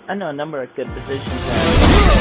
I know a number of good positions that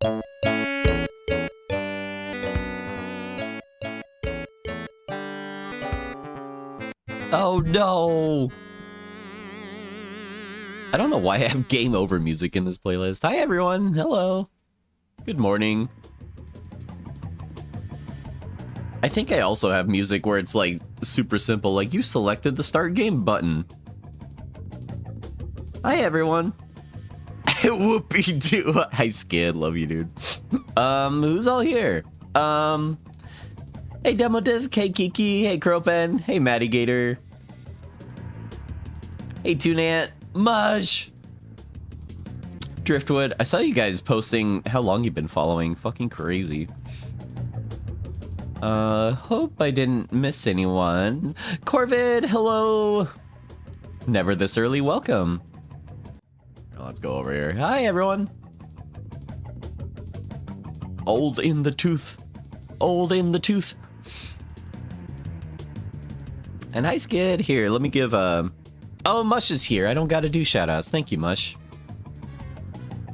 Oh no! I don't know why I have game over music in this playlist. Hi everyone, hello. Good morning. I think I also have music where it's like super simple, like you selected the start game button. Hi everyone. Whoopie doo. Hi Skid, love you dude. Who's all here? Hey Demo Disc, hey Kiki, hey Cropen, hey Matty Gator. Hey Tunant, Mush. Driftwood, I saw you guys posting how long you've been following. Fucking crazy. Hope I didn't miss anyone. Corvid, hello. Never this early, welcome. Let's go over here. Hi, everyone. Old in the tooth. Old in the tooth. And hi, Skid. Here, let me give, Oh, Mush is here. I don't gotta do shoutouts. Thank you, Mush.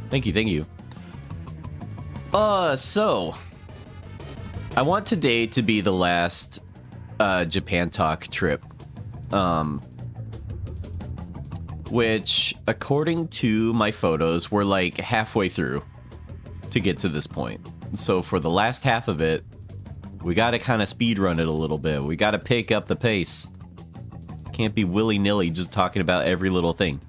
Thank you, thank you. So... I want today to be the last, Japan Talk trip. Which, according to my photos, we're like halfway through to get to this point. So for the last half of it, we gotta kind of speed run it a little bit. We gotta pick up the pace. Can't be willy-nilly just talking about every little thing.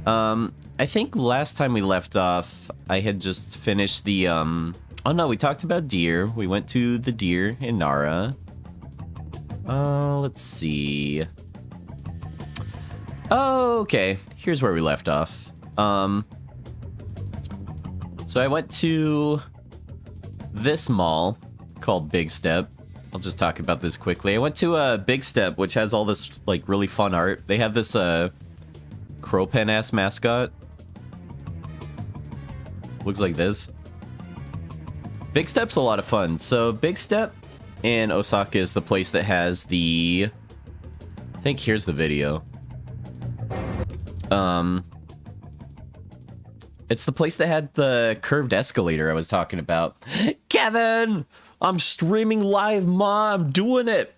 I think last time we left off, I had just finished the, oh no, we talked about deer. We went to the deer in Nara. Let's see. Oh, okay. Here's where we left off. So I went to this mall called Big Step. I'll just talk about this quickly. I went to Big Step, which has all this like really fun art. They have this Cropen ass mascot. Looks like this. Big Step's a lot of fun. So Big Step in Osaka is the place that has the... I think here's the video. It's the place that had the curved escalator I was talking about. Kevin! I'm streaming live, Mom! I'm doing it!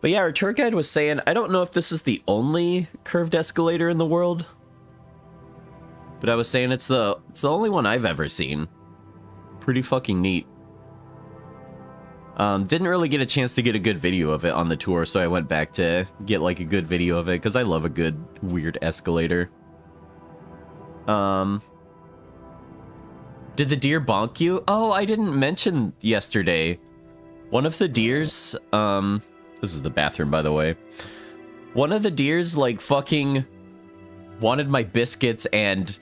But yeah, our tour guide was saying, I don't know if this is the only curved escalator in the world. But I was saying it's the only one I've ever seen. Pretty fucking neat. Didn't really get a chance to get a good video of it on the tour, so I went back to get like a good video of it, because I love a good weird escalator. Did the deer bonk you? Oh, I didn't mention yesterday. One of the deers, this is the bathroom, by the way. One of the deers, like, fucking wanted my biscuits and...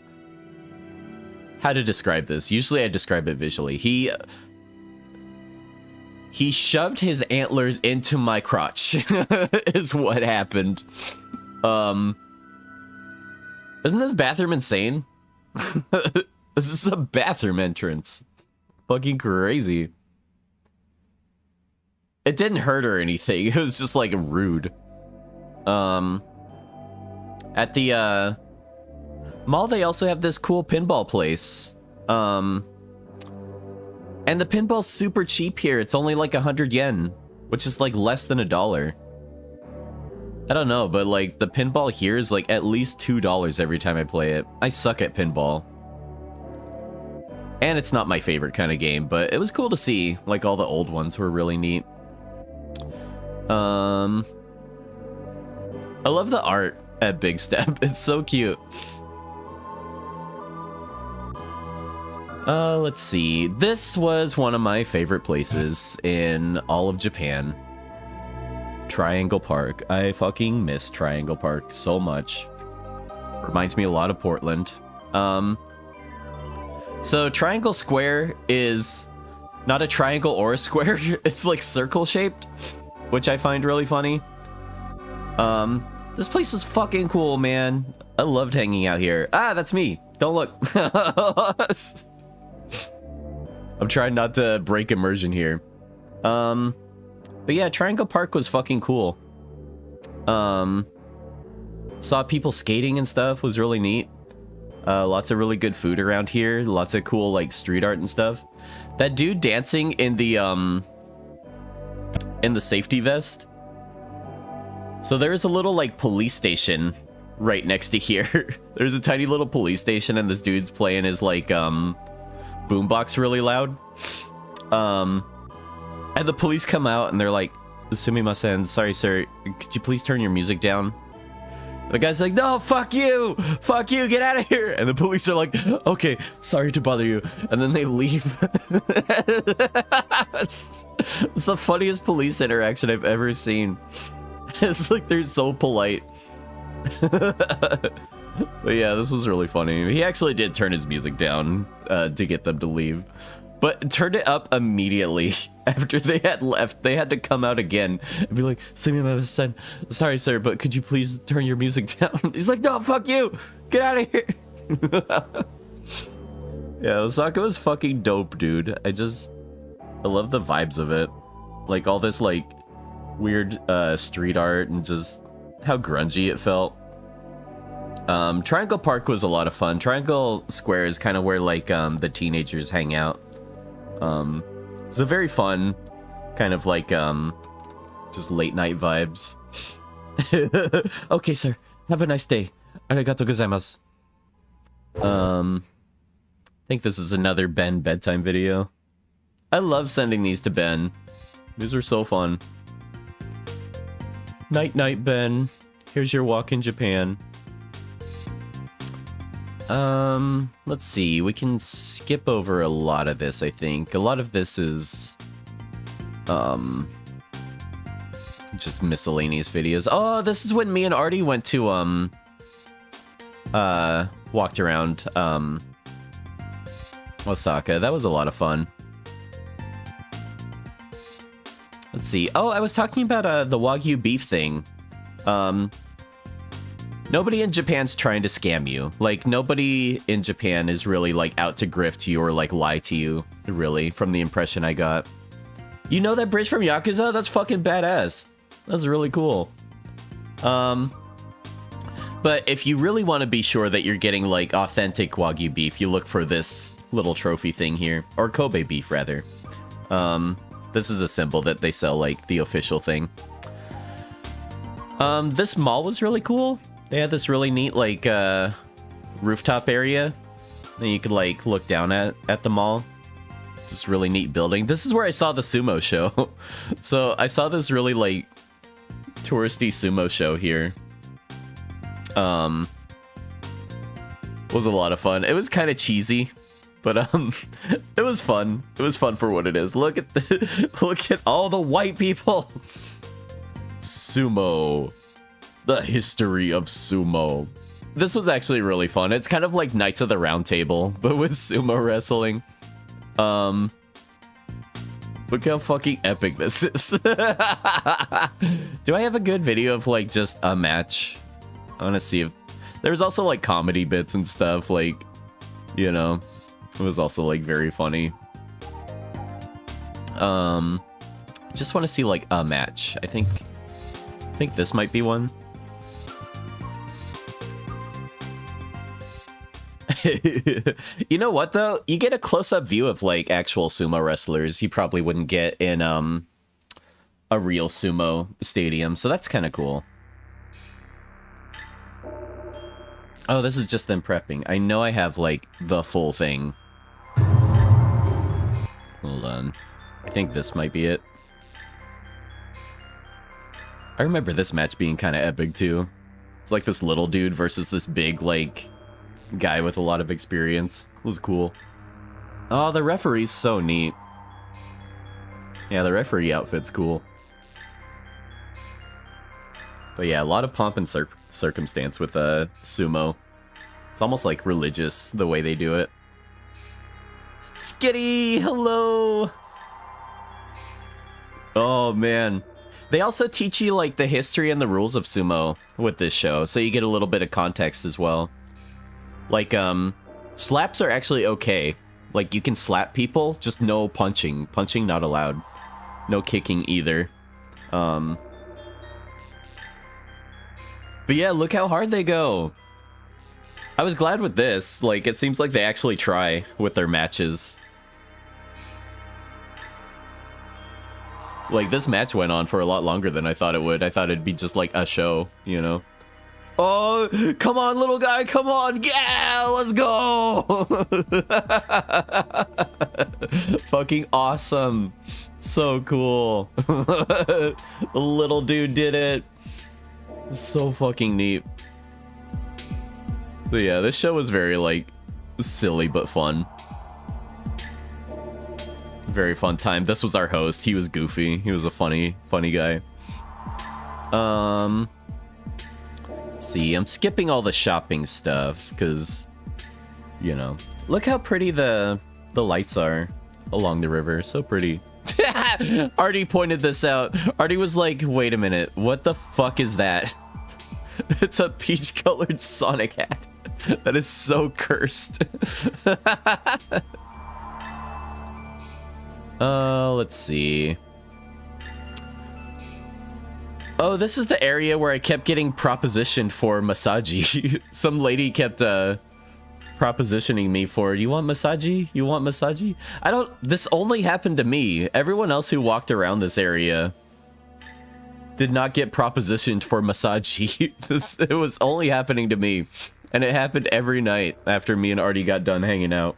How to describe this? Usually I describe it visually. He shoved his antlers into my crotch, is what happened. Isn't this bathroom insane? This is a bathroom entrance. Fucking crazy. It didn't hurt or anything. It was just like rude. At the mall, they also have this cool pinball place. And the pinball's super cheap here. It's only like 100 yen, which is like less than $1. I don't know, but like the pinball here is like at least $2 every time I play it. I suck at pinball. And it's not my favorite kind of game, but it was cool to see. Like all the old ones were really neat. I love the art at Big Step. It's so cute. Let's see. This was one of my favorite places in all of Japan. Triangle Park. I fucking miss Triangle Park so much. Reminds me a lot of Portland. So Triangle Square is not a triangle or a square. It's like circle shaped, which I find really funny. This place was fucking cool, man. I loved hanging out here. Ah, that's me. Don't look. I'm trying not to break immersion here. But yeah, Triangle Park was fucking cool. Saw people skating and stuff, was really neat. Lots of really good food around here. Lots of cool like street art and stuff. That dude dancing in the safety vest. So there's a little like police station right next to here. There's a tiny little police station and this dude's playing his like boombox really loud. And the police come out and they're like, "Sumimasen, sorry sir, could you please turn your music down?" The guy's like, "No, fuck you, get out of here." And the police are like, "Okay, sorry to bother you." And then they leave. It's the funniest police interaction I've ever seen. It's like they're so polite. But yeah, this was really funny. He actually did turn his music down to get them to leave, but turned it up immediately after they had left. They had to come out again and be like, "Sumimasen, sorry sir, but could you please turn your music down?" He's like, "No, fuck you, get out of here." Yeah, Osaka was fucking dope, dude. I love the vibes of it. Like all this like weird street art and just how grungy it felt. Triangle Park was a lot of fun. Triangle Square is kind of where like the teenagers hang out. It's a very fun kind of like just late night vibes. Okay, sir. Have a nice day. Arigatou gozaimasu. I think this is another Ben bedtime video. I love sending these to Ben. These are so fun. Night night, Ben. Here's your walk in Japan. Let's see. We can skip over a lot of this, I think. A lot of this is just miscellaneous videos. Oh, this is when me and Artie went to walked around Osaka. That was a lot of fun. Let's see. Oh, I was talking about the Wagyu beef thing. Nobody in Japan's trying to scam you. Like, nobody in Japan is really, like, out to grift you or, like, lie to you, really, from the impression I got. You know that bridge from Yakuza? That's fucking badass. That's really cool. But if you really want to be sure that you're getting, like, authentic Wagyu beef, you look for this little trophy thing here. Or Kobe beef, rather. This is a symbol that they sell, like, the official thing. This mall was really cool. They had this really neat, like, rooftop area that you could, like, look down at the mall. Just really neat building. This is where I saw the sumo show. So I saw this really, like, touristy sumo show here. It was a lot of fun. It was kind of cheesy, but it was fun. It was fun for what it is. Look at look at all the white people. Sumo. The history of sumo. This was actually really fun. It's kind of like Knights of the Round Table, but with sumo wrestling. Look how fucking epic this is. Do I have a good video of like just a match? I want to see if there's also like comedy bits and stuff. Like, you know, it was also like very funny. Just want to see like a match. I think this might be one. You know what though? You get a close-up view of like actual sumo wrestlers you probably wouldn't get in a real sumo stadium, so that's kind of cool. Oh, this is just them prepping. I know I have like the full thing. Hold on. I think this might be it. I remember this match being kind of epic too. It's like this little dude versus this big like guy with a lot of experience. It was cool. Oh, the referee's so neat. Yeah, the referee outfit's cool. But yeah, a lot of pomp and circumstance with sumo. It's almost like religious the way they do it. Skitty, hello. Oh man. They also teach you like the history and the rules of sumo with this show, so you get a little bit of context as well. Like, slaps are actually okay. Like, you can slap people, just no punching. Punching not allowed. No kicking either. But yeah, look how hard they go. I was glad with this. Like, it seems like they actually try with their matches. Like, this match went on for a lot longer than I thought it would. I thought it'd be just like a show, you know? Oh, come on, little guy, come on. Yeah, let's go. Fucking awesome. So cool. The little dude did it. So fucking neat. But yeah, this show was very, like, silly but fun. Very fun time. This was our host. He was goofy. He was a funny guy. Let's see, I'm skipping all the shopping stuff because, you know, look how pretty the lights are along the river. So pretty. Artie pointed this out. Artie was like, wait a minute, what the fuck is that? It's a peach colored Sonic hat. That is so cursed. Let's see. Oh, this is the area where I kept getting propositioned for Masaji. Some lady kept propositioning me for, you want Masaji? You want Masaji? This only happened to me. Everyone else who walked around this area did not get propositioned for Masaji. It was only happening to me. And it happened every night after me and Artie got done hanging out.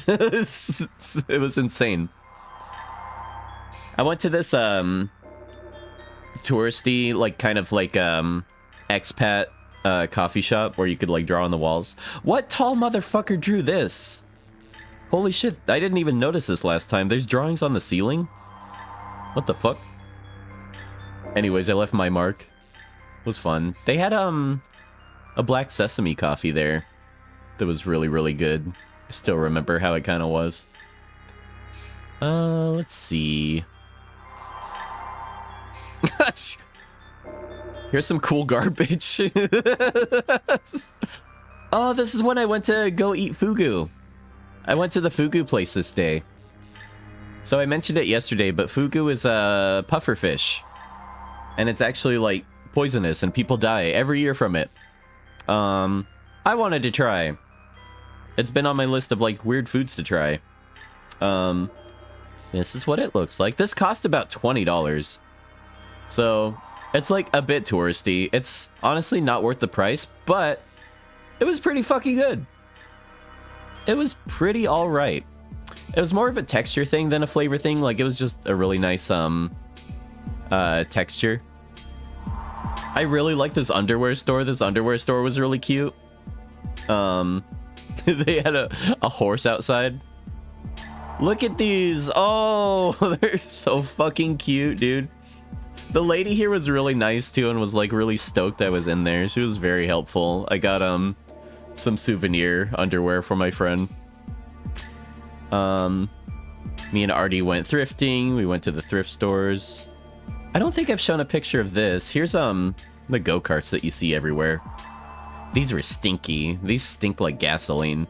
It was insane. I went to this touristy, like, kind of like expat coffee shop where you could, like, draw on the walls. What tall motherfucker drew this? Holy shit, I didn't even notice this last time. There's drawings on the ceiling? What the fuck? Anyways, I left my mark. It was fun. They had a black sesame coffee there that was really, really good. I still remember how it kind of was. Let's see. Here's some cool garbage. Oh, this is when I went to go eat fugu. I went to the fugu place this day. So I mentioned it yesterday, but fugu is a puffer fish. And it's actually, like, poisonous and people die every year from it. I wanted to try. It's been on my list of, like, weird foods to try. This is what it looks like. This cost about $20. So, it's like a bit touristy. It's honestly not worth the price, but it was pretty fucking good. It was pretty alright. It was more of a texture thing than a flavor thing. Like, it was just a really nice, texture. I really like this underwear store. This underwear store was really cute. They had a horse outside. Look at these. Oh, they're so fucking cute, dude. The lady here was really nice too and was like really stoked I was in there. She was very helpful. I got some souvenir underwear for my friend. Me and Artie went thrifting. We went to the thrift stores. I don't think I've shown a picture of this. Here's the go-karts that you see everywhere. These were stinky. These stink like gasoline.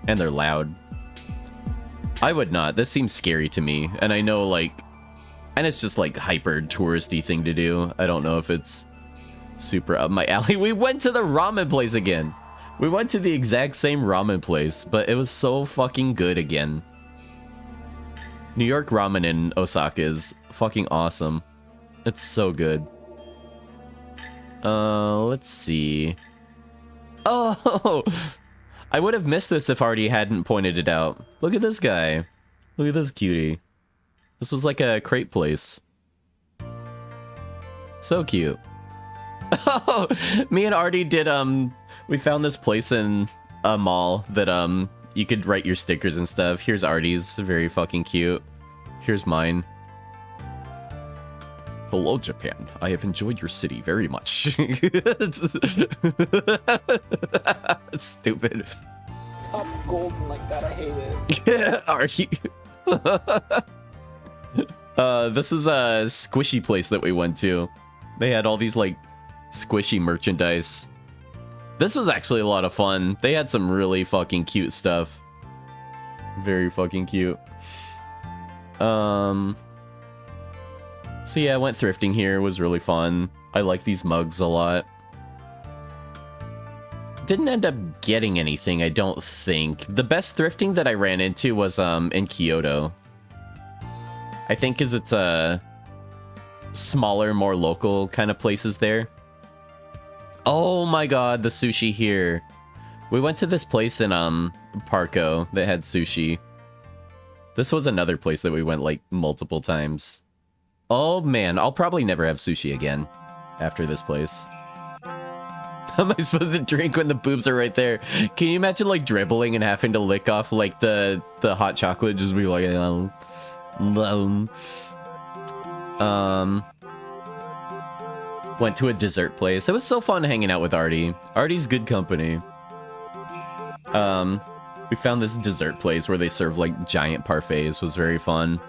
And they're loud. I would not. This seems scary to me. And I know, like, and it's just like hyper touristy thing to do. I don't know if it's super up my alley. We went to the ramen place again. We went to the exact same ramen place, but it was so fucking good again. New York ramen in Osaka is fucking awesome. It's so good. Let's see. Oh, I would have missed this if Artie hadn't pointed it out. Look at this guy. Look at this cutie. This was like a crepe place. So cute. Oh, me and Artie did, we found this place in a mall that, you could write your stickers and stuff. Here's Artie's, very fucking cute. Here's mine. Hello, Japan. I have enjoyed your city very much. It's stupid. Top golden like that, I hate it. Yeah, Artie. This is a squishy place that we went to. They had all these, like, squishy merchandise. This was actually a lot of fun. They had some really fucking cute stuff. Very fucking cute. So yeah, I went thrifting here. It was really fun. I like these mugs a lot. didn't end up getting anything, I don't think. The best thrifting that I ran into was in Kyoto. I think is it's a smaller, more local kind of places there. Oh my god, the sushi here. We went to this place in Parco that had sushi. This was another place that we went like multiple times. Oh man, I'll probably never have sushi again after this place. How am I supposed to drink when the boobs are right there? Can you imagine like dribbling and having to lick off like the hot chocolate? Just be like, went to a dessert place. It was so fun hanging out with Artie. Artie's good company. We found this dessert place where they serve like giant parfaits. It was very fun.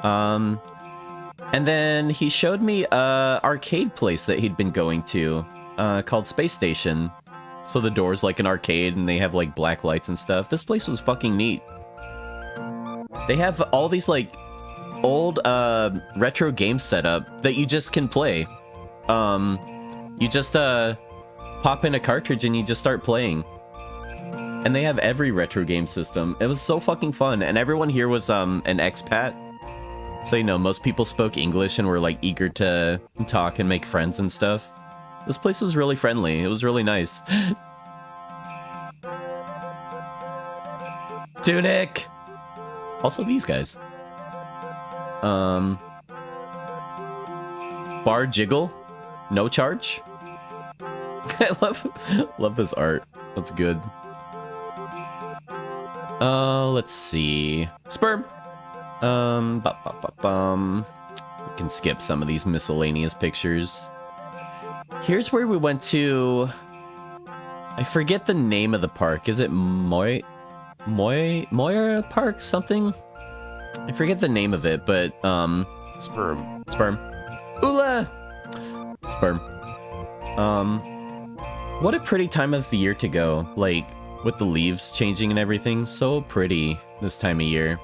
And then he showed me a arcade place that he'd been going to, called Space Station. So the door's like an arcade and they have like black lights and stuff. This place was fucking neat. They have all these like old retro games set up that you just can play. You just pop in a cartridge and you just start playing. And they have every retro game system. It was so fucking fun. And everyone here was an expat. So, you know, most people spoke English and were like eager to talk and make friends and stuff. This place was really friendly. It was really nice. Tunic! Also these guys. Bar Jiggle. No charge. I love this art. That's good. Let's see. Sperm. We can skip some of these miscellaneous pictures. Here's where we went to. I forget the name of the park. Is it Moira Park something? I forget the name of it, but Sperm. Ula! Sperm. What a pretty time of the year to go. Like, with the leaves changing and everything. So pretty this time of year.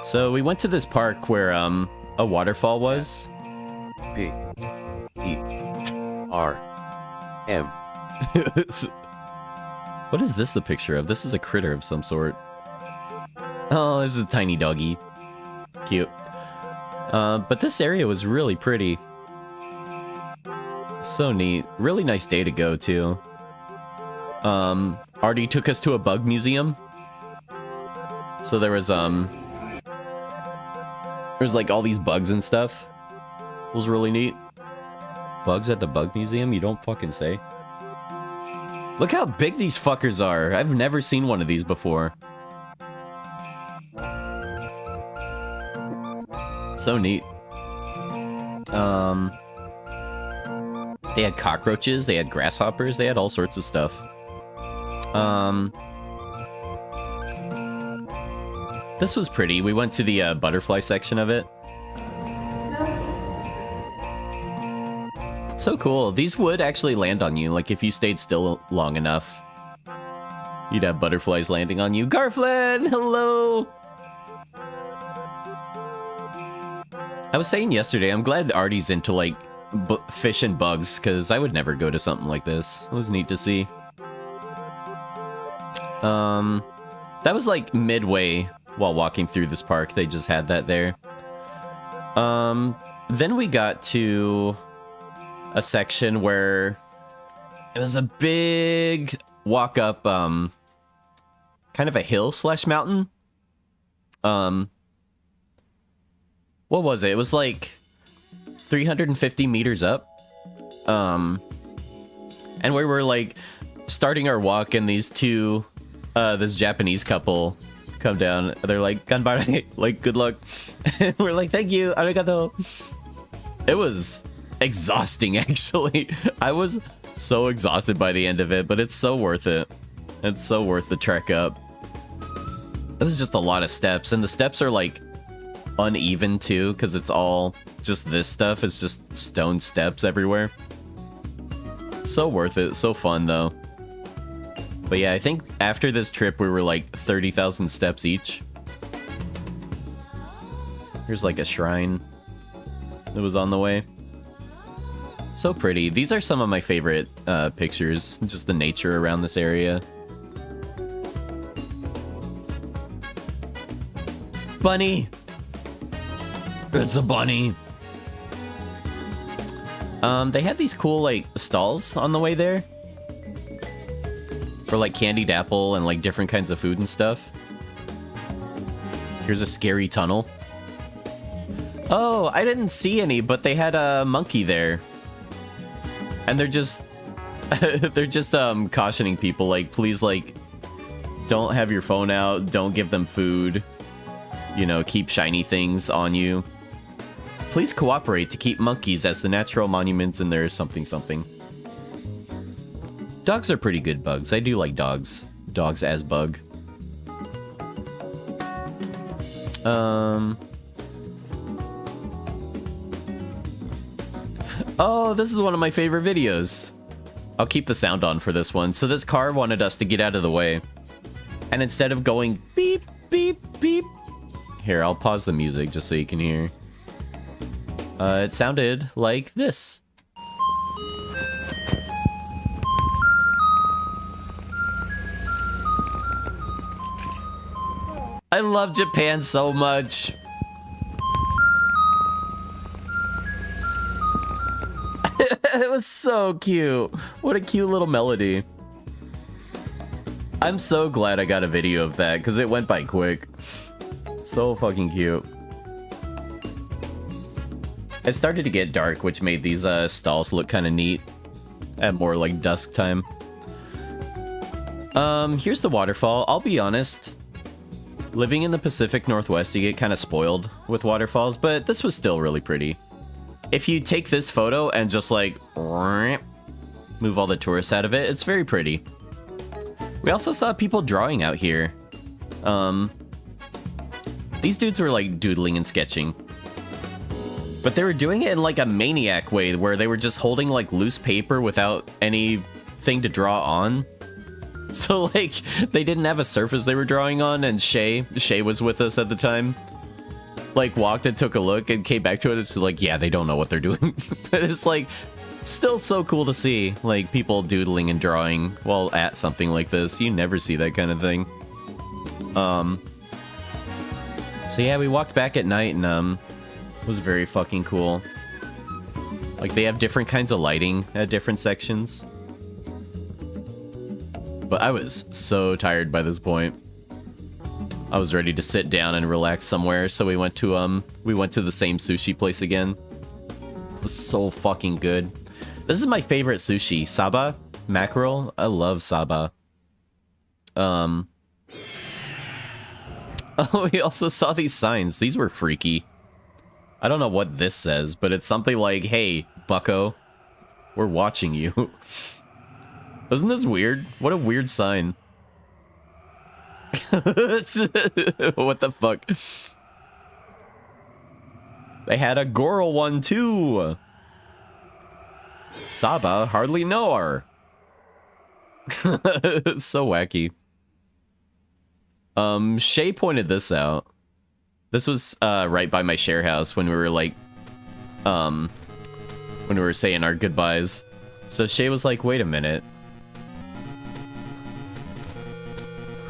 So we went to this park where a waterfall was. P-E-R-M. What is this a picture of? This is a critter of some sort. Oh, this is a tiny doggy. Cute. But this area was really pretty. So neat. Really nice day to go to. Artie took us to a bug museum. So there was like all these bugs and stuff. It was really neat. Bugs at the bug museum? You don't fucking say. Look how big these fuckers are. I've never seen one of these before. So neat. They had cockroaches, they had grasshoppers, they had all sorts of stuff. This was pretty. We went to the butterfly section of it. So cool. These would actually land on you, like if you stayed still long enough. You'd have butterflies landing on you. Garflin, hello! I was saying yesterday, I'm glad Artie's into like fish and bugs, because I would never go to something like this. It was neat to see. That was like midway while walking through this park. They just had that there. Then we got to a section where it was a big walk up, kind of a hill / mountain. What was it? It was like 350 meters up. And we were like starting our walk, and these two, this Japanese couple come down. They're like, "Ganbare," like, good luck. And we're like, "Thank you, arigato." It was exhausting, actually. I was so exhausted by the end of it, but it's so worth it. It's so worth the trek up. It was just a lot of steps, and the steps are like uneven too, because it's all just this stuff. It's just stone steps everywhere. So worth it. So fun though. But yeah, I think after this trip we were like 30,000 steps each. Here's like a shrine that was on the way. So pretty. These are some of my favorite pictures. Just the nature around this area. Bunny! It's a bunny! They had these cool, like, stalls on the way there. For, like, candied apple and, like, different kinds of food and stuff. Here's a scary tunnel. Oh, I didn't see any, but they had a monkey there. And they're just... they're just, cautioning people, like, please, like, don't have your phone out, don't give them food. You know, keep shiny things on you. Please cooperate to keep monkeys as the natural monuments in their something something. Dogs are pretty good bugs. I do like dogs. Dogs as bug. Oh, this is one of my favorite videos. I'll keep the sound on for this one. So this car wanted us to get out of the way. And instead of going beep, beep, beep. Here, I'll pause the music just so you can hear. It sounded like this. I love Japan so much. It was so cute. What a cute little melody. I'm so glad I got a video of that because it went by quick. So fucking cute. It started to get dark, which made these stalls look kind of neat at more like dusk time. Here's the waterfall. I'll be honest. Living in the Pacific Northwest, you get kind of spoiled with waterfalls, but this was still really pretty. If you take this photo and just like move all the tourists out of it, it's very pretty. We also saw people drawing out here. These dudes were like doodling and sketching. But they were doing it in like a maniac way where they were just holding like loose paper without anything to draw on. So like they didn't have a surface they were drawing on, and Shay was with us at the time. Like walked and took a look and came back to it. It's like, yeah, they don't know what they're doing. It's like still so cool to see like people doodling and drawing while at something like this. You never see that kind of thing. So yeah, we walked back at night and it was very fucking cool. Like they have different kinds of lighting at different sections. But I was so tired by this point. I was ready to sit down and relax somewhere, so we went to the same sushi place again. It was so fucking good. This is my favorite sushi. Saba mackerel. I love Saba. Oh, we also saw these signs. These were freaky. I don't know what this says, but it's something like, "Hey, bucko, we're watching you." Isn't this weird? What a weird sign. What the fuck? They had a Goral one too. Saba hardly know her. It's so wacky. Shay pointed this out. This was right by my share house when we were like when we were saying our goodbyes. So Shay was like, "Wait a minute.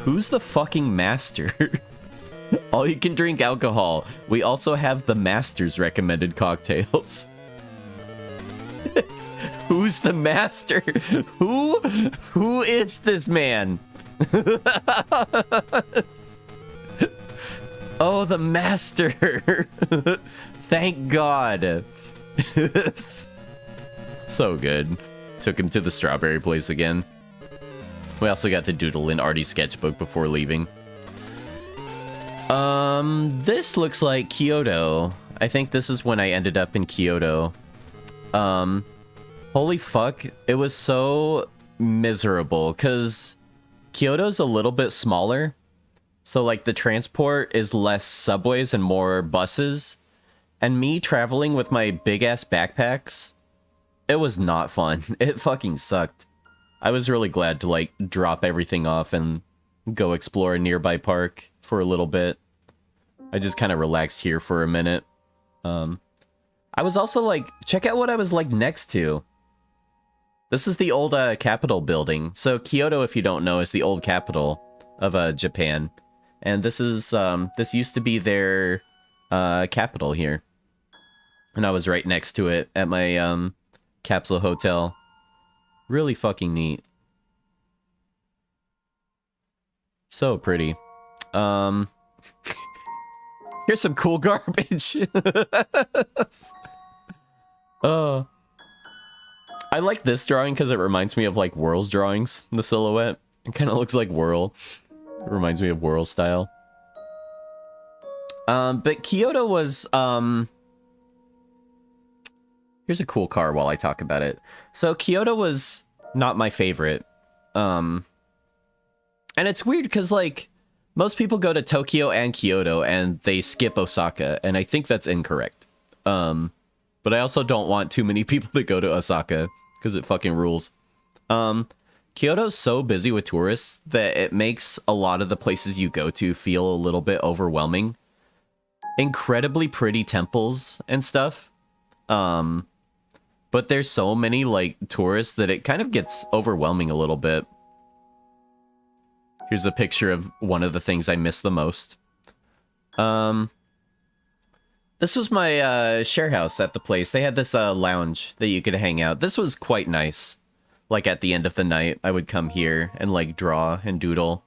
Who's the fucking master?" All you can drink alcohol. We also have the master's recommended cocktails. Who's the master? Who is this man? Oh, the master. Thank God. So good. Took him to the strawberry place again. We also got to doodle in Artie's sketchbook before leaving. This looks like Kyoto. I think this is when I ended up in Kyoto. Holy fuck. It was so miserable because Kyoto's a little bit smaller. So like the transport is less subways and more buses. And me traveling with my big ass backpacks, it was not fun. It fucking sucked. I was really glad to like drop everything off and go explore a nearby park for a little bit. I just kind of relaxed here for a minute. I I was also like, check out what I was like next to. This is the old Capitol building. So Kyoto, if you don't know, is the old capital of Japan. And this is, this used to be their capital here. And I was right next to it at my capsule hotel. Really fucking neat. So pretty. Here's some cool garbage. I like this drawing because it reminds me of like Whirl's drawings, the silhouette. It kind of looks like Whirl. It reminds me of Whirl style. But Kyoto was, here's a cool car while I talk about it. So Kyoto was not my favorite. And it's weird because like most people go to Tokyo and Kyoto and they skip Osaka, and I think that's incorrect. But I also don't want too many people to go to Osaka because it fucking rules. Kyoto's so busy with tourists that it makes a lot of the places you go to feel a little bit overwhelming. Incredibly pretty temples and stuff. But there's so many like tourists that it kind of gets overwhelming a little bit. Here's a picture of one of the things I miss the most. This was my share house at the place. They had this lounge that you could hang out. This was quite nice. Like at the end of the night, I would come here and like draw and doodle.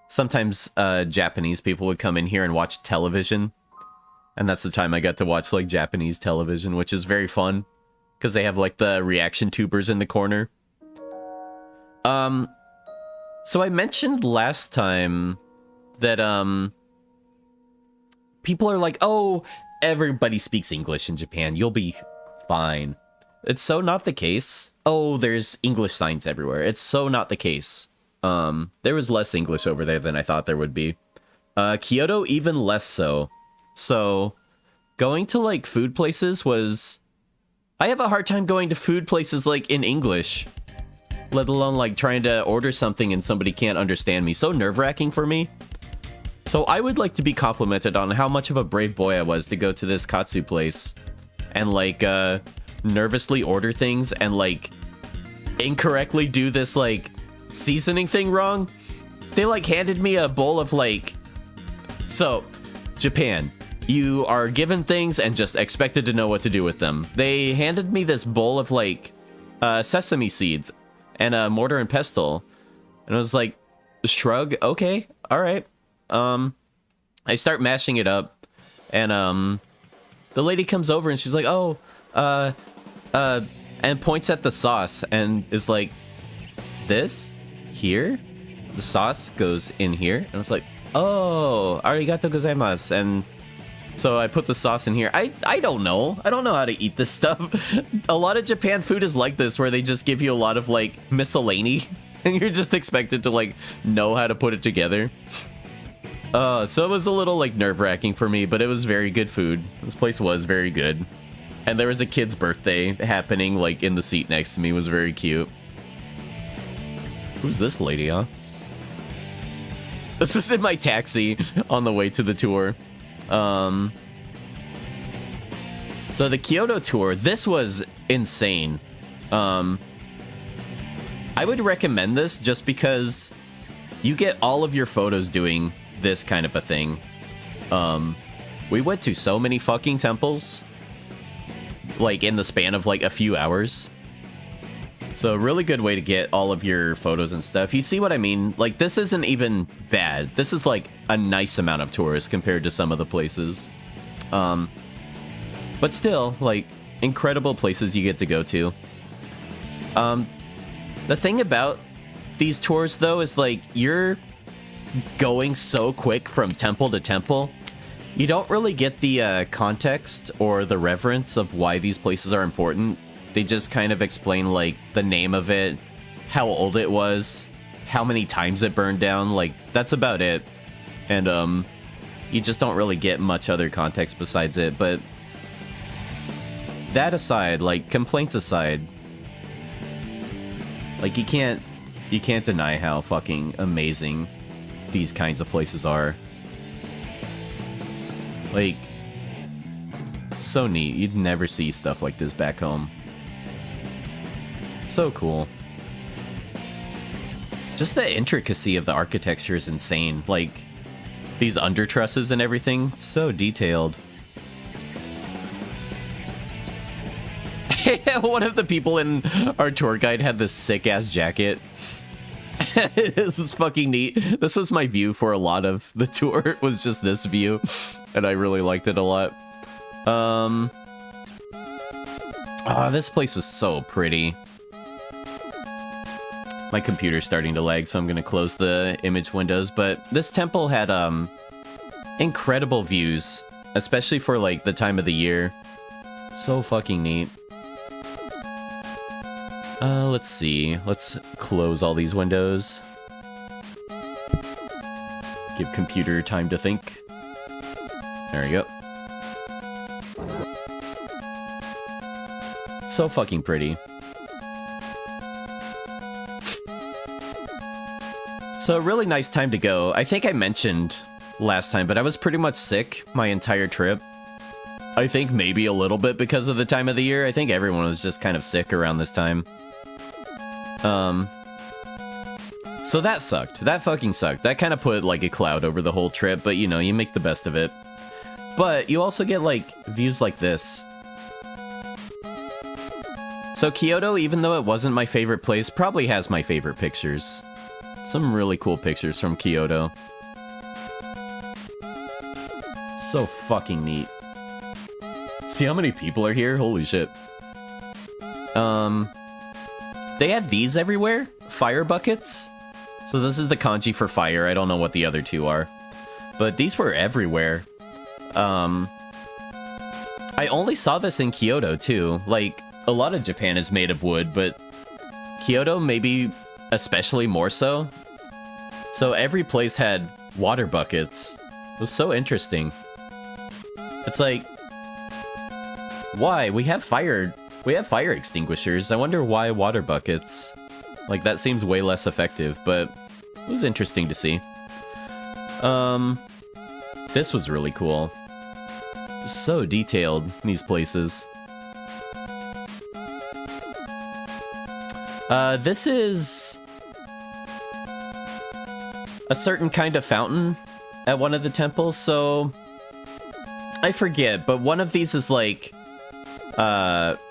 Sometimes Japanese people would come in here and watch television. And that's the time I got to watch like Japanese television, which is very fun. Because they have like the reaction tubers in the corner. So I mentioned last time that people are like, oh, everybody speaks English in Japan. You'll be fine. It's so not the case. Oh, there's English signs everywhere. It's so not the case. There was less English over there than I thought there would be. Kyoto, even less so. So going to like food places was... I have a hard time going to food places like in English. Let alone like trying to order something and somebody can't understand me. So nerve-wracking for me. So I would like to be complimented on how much of a brave boy I was to go to this katsu place and like nervously order things and like incorrectly do this like seasoning thing wrong. They like handed me a bowl of like... So, Japan, you are given things and just expected to know what to do with them. They handed me this bowl of like sesame seeds and a mortar and pestle. And I was like, shrug, okay, all right. I start mashing it up, and the lady comes over and she's like, oh, and points at the sauce and is like, this here? The sauce goes in here? And I was like, oh, arigato gozaimasu. And so I put the sauce in here. I don't know. I don't know how to eat this stuff. A lot of Japan food is like this, where they just give you a lot of like miscellany, and you're just expected to like know how to put it together. So it was a little like nerve-wracking for me, but it was very good food. This place was very good. And there was a kid's birthday happening like in the seat next to me. It was very cute. Who's this lady, huh? This was in my taxi on the way to the tour. So the Kyoto tour, this was insane. I would recommend this just because you get all of your photos doing this kind of a thing. We went to so many fucking temples, like in the span of like a few hours. So a really good way to get all of your photos and stuff. You see what I mean? Like, this isn't even bad. This is like a nice amount of tourists compared to some of the places. But still, like, incredible places you get to go to. The thing about these tours, though, is like, you're going so quick from temple to temple. You don't really get the context or the reverence of why these places are important. They just kind of explain, like, the name of it, how old it was, how many times it burned down. Like, that's about it. And, you just don't really get much other context besides it. But that aside, like, complaints aside, like, you can't deny how fucking amazing these kinds of places are. Like, So neat. You'd never see stuff like this back home. So cool. Just the intricacy of the architecture is insane. Like, these under trusses and everything, so detailed. One of the people in our tour guide had this sick-ass jacket. This is fucking neat. This was my view for a lot of the tour. It was just this view, and I really liked it a lot. This place was so pretty. My computer's starting to lag, so I'm gonna close the image windows, but this temple had incredible views, especially for like the time of the year. So fucking neat. Let's see. Let's close all these windows. Give computer time to think. There we go. So fucking pretty. So a really nice time to go. I think I mentioned last time, but I was pretty much sick my entire trip. I think maybe a little bit because of the time of the year. I think everyone was just kind of sick around this time. So that sucked. That fucking sucked. That kind of put like a cloud over the whole trip, but you know, you make the best of it. But you also get like views like this. So Kyoto, even though it wasn't my favorite place, probably has my favorite pictures. Some really cool pictures from Kyoto. So fucking neat. See how many people are here? Holy shit. They had these everywhere. Fire buckets. So this is the kanji for fire. I don't know what the other two are. But these were everywhere. I only saw this in Kyoto too. Like, a lot of Japan is made of wood, but Kyoto maybe especially more so. So every place had water buckets. It was so interesting. It's like, why? We have fire extinguishers. I wonder why water buckets. Like, that seems way less effective, but it was interesting to see. This was really cool. So detailed, these places. This is a certain kind of fountain at one of the temples, so I forget, but one of these is like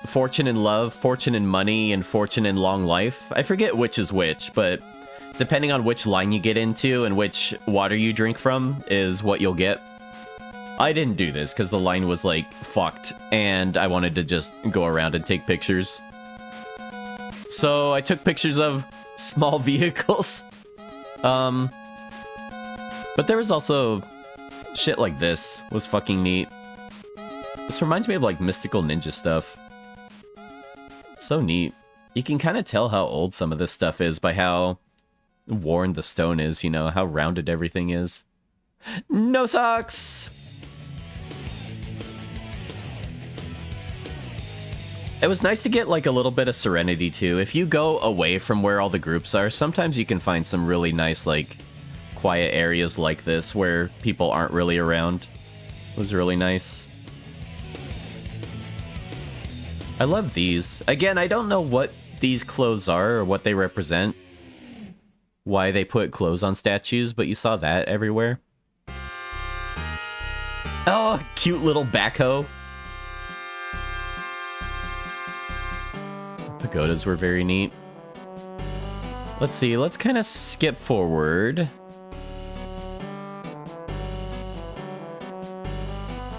fortune in love, fortune in money, and fortune in long life. I forget which is which, but depending on which line you get into and which water you drink from is what you'll get. I didn't do this because the line was like fucked and I wanted to just go around and take pictures. So I took pictures of small vehicles. But there was also shit like this was fucking neat. This reminds me of like mystical ninja stuff. So neat. You can kind of tell how old some of this stuff is by how worn the stone is, you know, how rounded everything is. No socks! It was nice to get like a little bit of serenity too. If you go away from where all the groups are, sometimes you can find some really nice like quiet areas like this where people aren't really around. It was really nice. I love these. Again, I don't know what these clothes are or what they represent. Why they put clothes on statues, but you saw that everywhere. Oh, cute little backhoe. Pagodas were very neat. Let's see, let's kind of skip forward.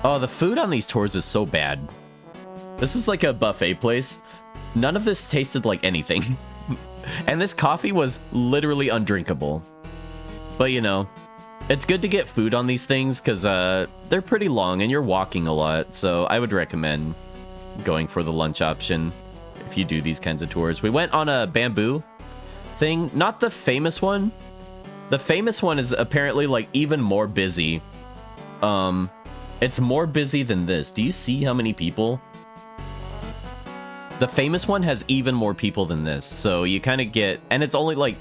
Oh, the food on these tours is so bad. This is like a buffet place. None of this tasted like anything. And this coffee was literally undrinkable. But you know, it's good to get food on these things because they're pretty long and you're walking a lot. So I would recommend going for the lunch option if you do these kinds of tours. We went on a bamboo thing, not the famous one. The famous one is apparently like even more busy. It's more busy than this. Do you see how many people? The famous one has even more people than this, so you kind of get, and it's only like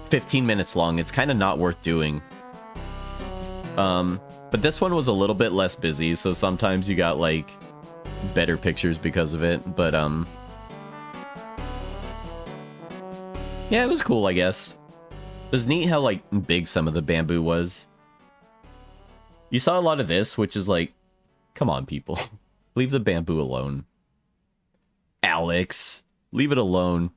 15 minutes long. It's kind of not worth doing. But this one was a little bit less busy, so sometimes you got like better pictures because of it, but yeah, it was cool, I guess. It was neat how like big some of the bamboo was. You saw a lot of this, which is like, come on, people. Leave the bamboo alone. Alex, leave it alone.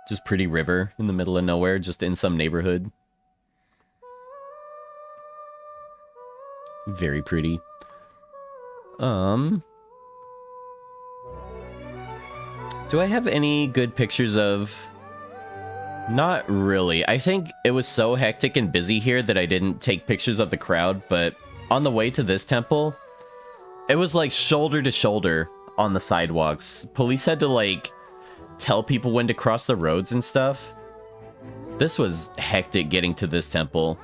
Just pretty river in the middle of nowhere, just in some neighborhood. Very pretty. Do I have any good pictures of... Not really. I think it was so hectic and busy here that I didn't take pictures of the crowd, but on the way to this temple, it was like shoulder to shoulder on the sidewalks. Police had to like tell people when to cross the roads and stuff. This was hectic getting to this temple.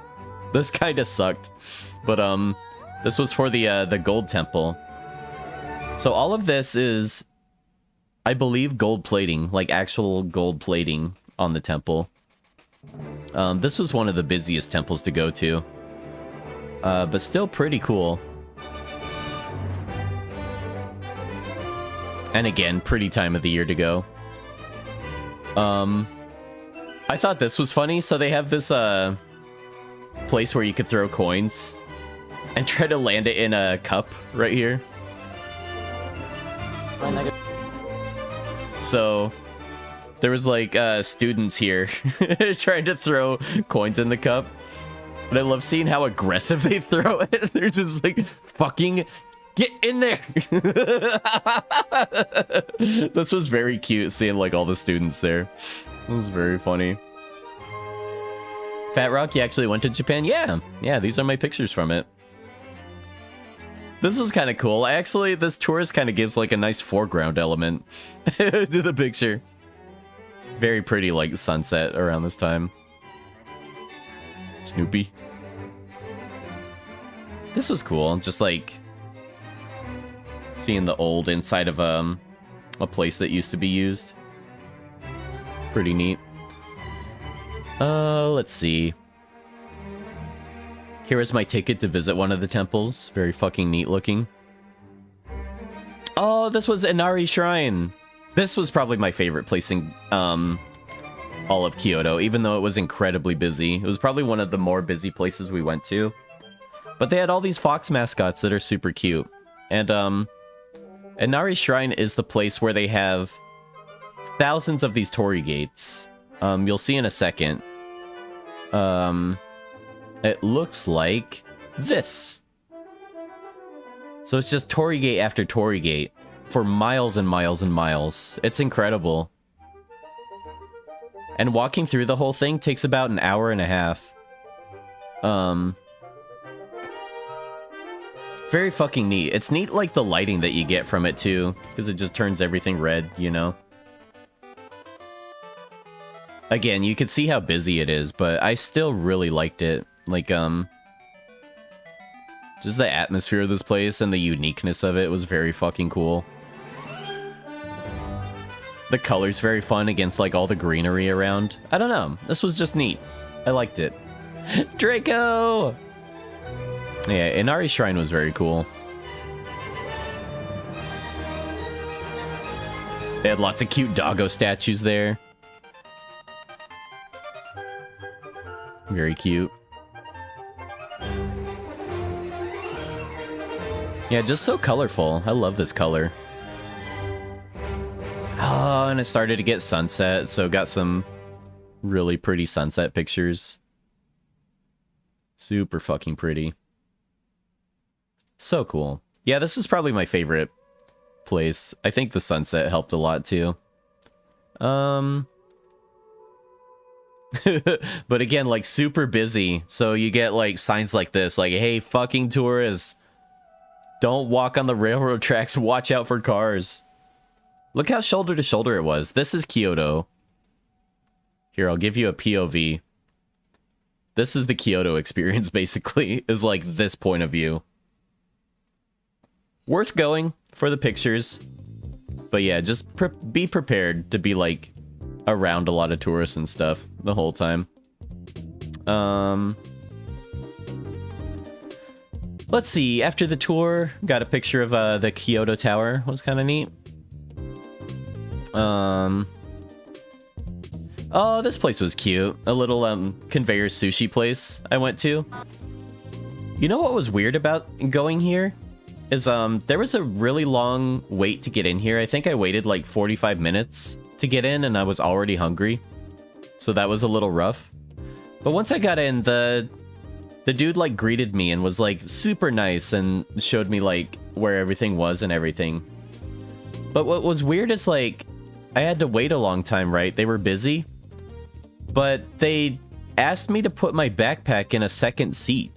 This kind of sucked, but this was for the gold temple. So all of this is, I believe, gold plating, like actual gold plating on the temple. This was one of the busiest temples to go to, but still pretty cool. And again, pretty time of the year to go. I thought this was funny. So they have this place where you could throw coins and try to land it in a cup right here. So there was like students here trying to throw coins in the cup. And I love seeing how aggressive they throw it. They're just like, fucking get in there. This was very cute, seeing like all the students there. It was very funny. Fat Rock, you actually went to Japan? Yeah, these are my pictures from it. This was kind of cool. Actually, this tourist kind of gives like a nice foreground element to the picture. Very pretty, like sunset around this time. Snoopy. This was cool. Just like seeing the old inside of a place that used to be used. Pretty neat. Let's see. Here is my ticket to visit one of the temples. Very fucking neat looking. Oh, this was Inari Shrine. This was probably my favorite place in all of Kyoto, even though it was incredibly busy. It was probably one of the more busy places we went to. But they had all these fox mascots that are super cute. And Inari Shrine is the place where they have thousands of these torii gates. You'll see in a second. It looks like this. So it's just torii gate after torii gate for miles and miles and miles. It's incredible. And walking through the whole thing takes about an hour and a half. Very fucking neat. It's neat, like, the lighting that you get from it, too. Because it just turns everything red, you know? Again, you can see how busy it is, but I still really liked it. Like, just the atmosphere of this place and the uniqueness of it was very fucking cool. The color's very fun against, like, all the greenery around. I don't know. This was just neat. I liked it. Draco! Yeah, Inari Shrine was very cool. They had lots of cute doggo statues there. Very cute. Yeah, just so colorful. I love this color. Oh, and it started to get sunset, so got some really pretty sunset pictures. Super fucking pretty. So cool. Yeah, this is probably my favorite place. I think the sunset helped a lot too. But again, like, super busy. So you get like signs like this, like, hey, fucking tourists, don't walk on the railroad tracks, watch out for cars. Look how shoulder to shoulder it was. This is Kyoto. Here, I'll give you a POV. This is the Kyoto experience, basically, is like this point of view. Worth going for the pictures. But yeah, just be prepared to be like around a lot of tourists and stuff the whole time. Let's see. After the tour, got a picture of the Kyoto Tower. Was kind of neat. Oh, this place was cute. A little conveyor sushi place I went to. You know what was weird about going here? Is there was a really long wait to get in here. I think I waited like 45 minutes to get in and I was already hungry. So that was a little rough. But once I got in, the dude like greeted me and was like super nice and showed me like where everything was and everything. But what was weird is like I had to wait a long time, right? They were busy. But they asked me to put my backpack in a second seat.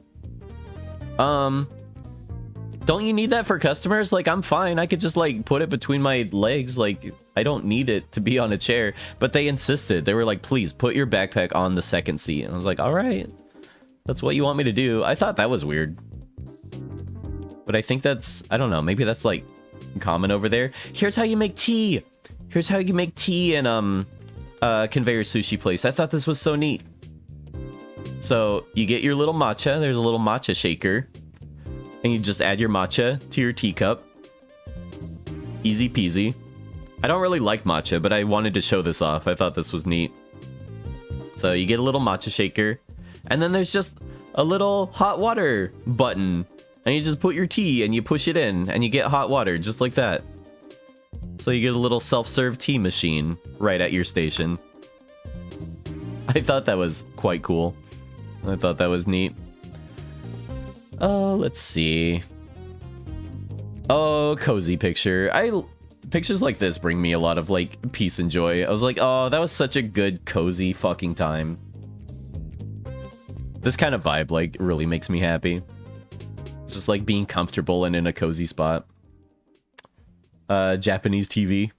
Don't you need that for customers? Like, I'm fine. I could just, like, put it between my legs. Like, I don't need it to be on a chair. But they insisted. They were like, please, put your backpack on the second seat. And I was like, all right. That's what you want me to do. I thought that was weird. But I think that's, I don't know. Maybe that's, like, common over there. Here's how you make tea. Here's how you make tea in, conveyor sushi place. I thought this was so neat. So, you get your little matcha. There's a little matcha shaker. And you just add your matcha to your teacup. Easy peasy. I don't really like matcha, but I wanted to show this off. I thought this was neat. So you get a little matcha shaker. And then there's just a little hot water button. And you just put your tea and you push it in. And you get hot water, just like that. So you get a little self-serve tea machine right at your station. I thought that was quite cool. I thought that was neat. Oh, let's see. Oh, cozy picture. Pictures like this bring me a lot of like peace and joy. I was like, oh, that was such a good cozy fucking time. This kind of vibe like really makes me happy. It's just like being comfortable and in a cozy spot. Japanese TV.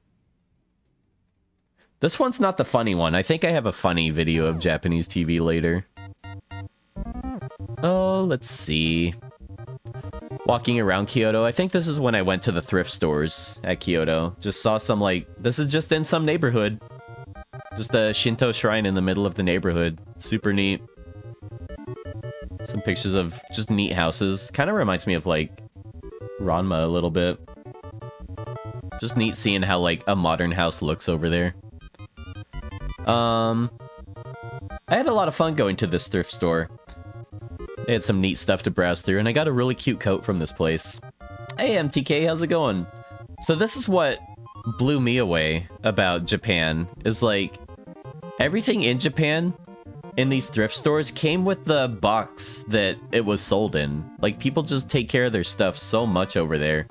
This one's not the funny one. I think I have a funny video of Japanese TV later. Oh, let's see. Walking around Kyoto. I think this is when I went to the thrift stores at Kyoto. Just saw some, like... This is just in some neighborhood. Just a Shinto shrine in the middle of the neighborhood. Super neat. Some pictures of just neat houses. Kind of reminds me of, like, Ranma a little bit. Just neat seeing how, like, a modern house looks over there. I had a lot of fun going to this thrift store. They had some neat stuff to browse through, and I got a really cute coat from this place. Hey, MTK, how's it going? So this is what blew me away about Japan, is like, everything in Japan, in these thrift stores, came with the box that it was sold in. Like, people just take care of their stuff so much over there.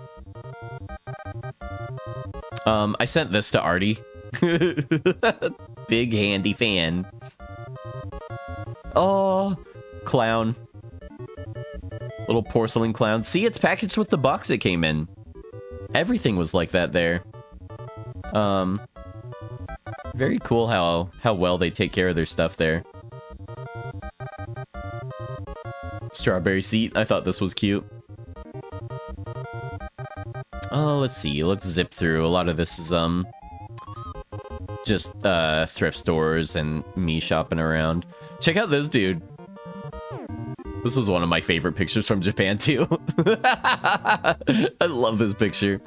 I sent this to Artie. Big handy fan. Oh, clown. Little porcelain clown. See, it's packaged with the box it came in. Everything was like that there. Very cool how well they take care of their stuff there. Strawberry seat. I thought this was cute. Oh, let's see. Let's zip through. A lot of this is, just, thrift stores and me shopping around. Check out this dude. This was one of my favorite pictures from Japan, too. I love this picture.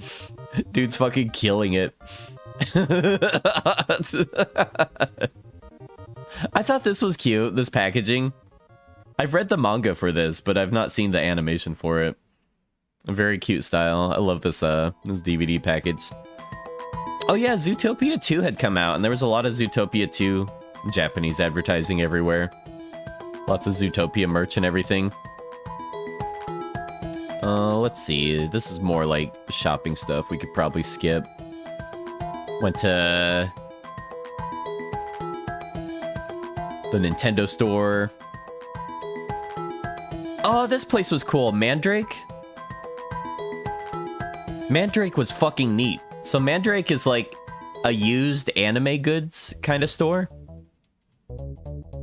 Dude's fucking killing it. I thought this was cute, this packaging. I've read the manga for this, but I've not seen the animation for it. A very cute style. I love this this DVD package. Oh yeah, Zootopia 2 had come out, and there was a lot of Zootopia 2 Japanese advertising everywhere. Lots of Zootopia merch and everything. Let's see. This is more like shopping stuff we could probably skip. Went to the Nintendo store. Oh, this place was cool. Mandrake? Mandrake was fucking neat. So Mandrake is like a used anime goods kind of store.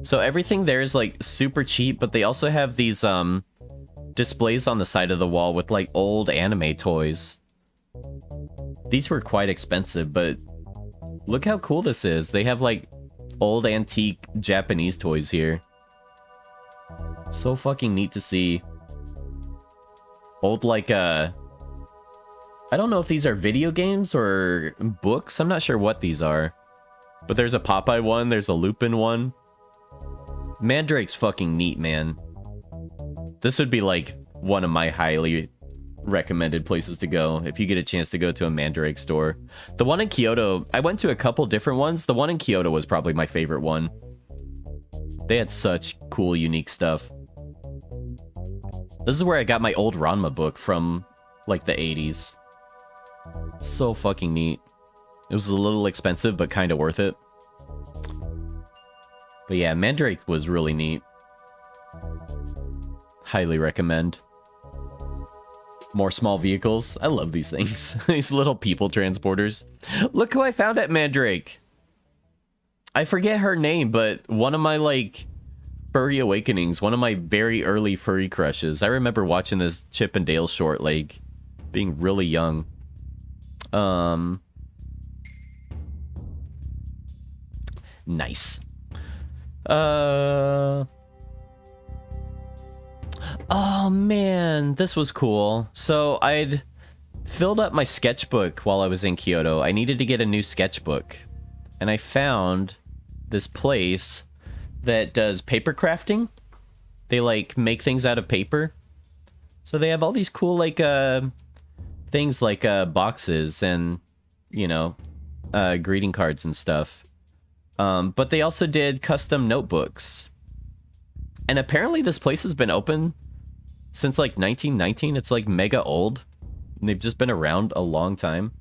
So everything there is like super cheap, but they also have these displays on the side of the wall with like old anime toys. These were quite expensive, but look how cool this is. They have like old antique Japanese toys here. So fucking neat to see. Old like I don't know if these are video games or books. I'm not sure what these are. But there's a Popeye one, there's a Lupin one. Mandrake's fucking neat, man. This would be like one of my highly recommended places to go if you get a chance to go to a Mandrake store. The one in Kyoto, I went to a couple different ones. The one in Kyoto was probably my favorite one. They had such cool, unique stuff. This is where I got my old Ranma book from, like, the 80s. So fucking neat. It was a little expensive, but kind of worth it. But yeah, Mandrake was really neat. Highly recommend. More small vehicles. I love these things. These little people transporters. Look who I found at Mandrake. I forget her name, but one of my, like, furry awakenings. One of my very early furry crushes. I remember watching this Chip and Dale short, like, being really young. Nice. Oh man, this was cool. So I'd filled up my sketchbook while I was in Kyoto. I needed to get a new sketchbook. And I found this place that does paper crafting. They like make things out of paper. So they have all these cool like things like boxes and, you know, greeting cards and stuff. But they also did custom notebooks. And apparently this place has been open since like 1919. It's like mega old. And they've just been around a long time.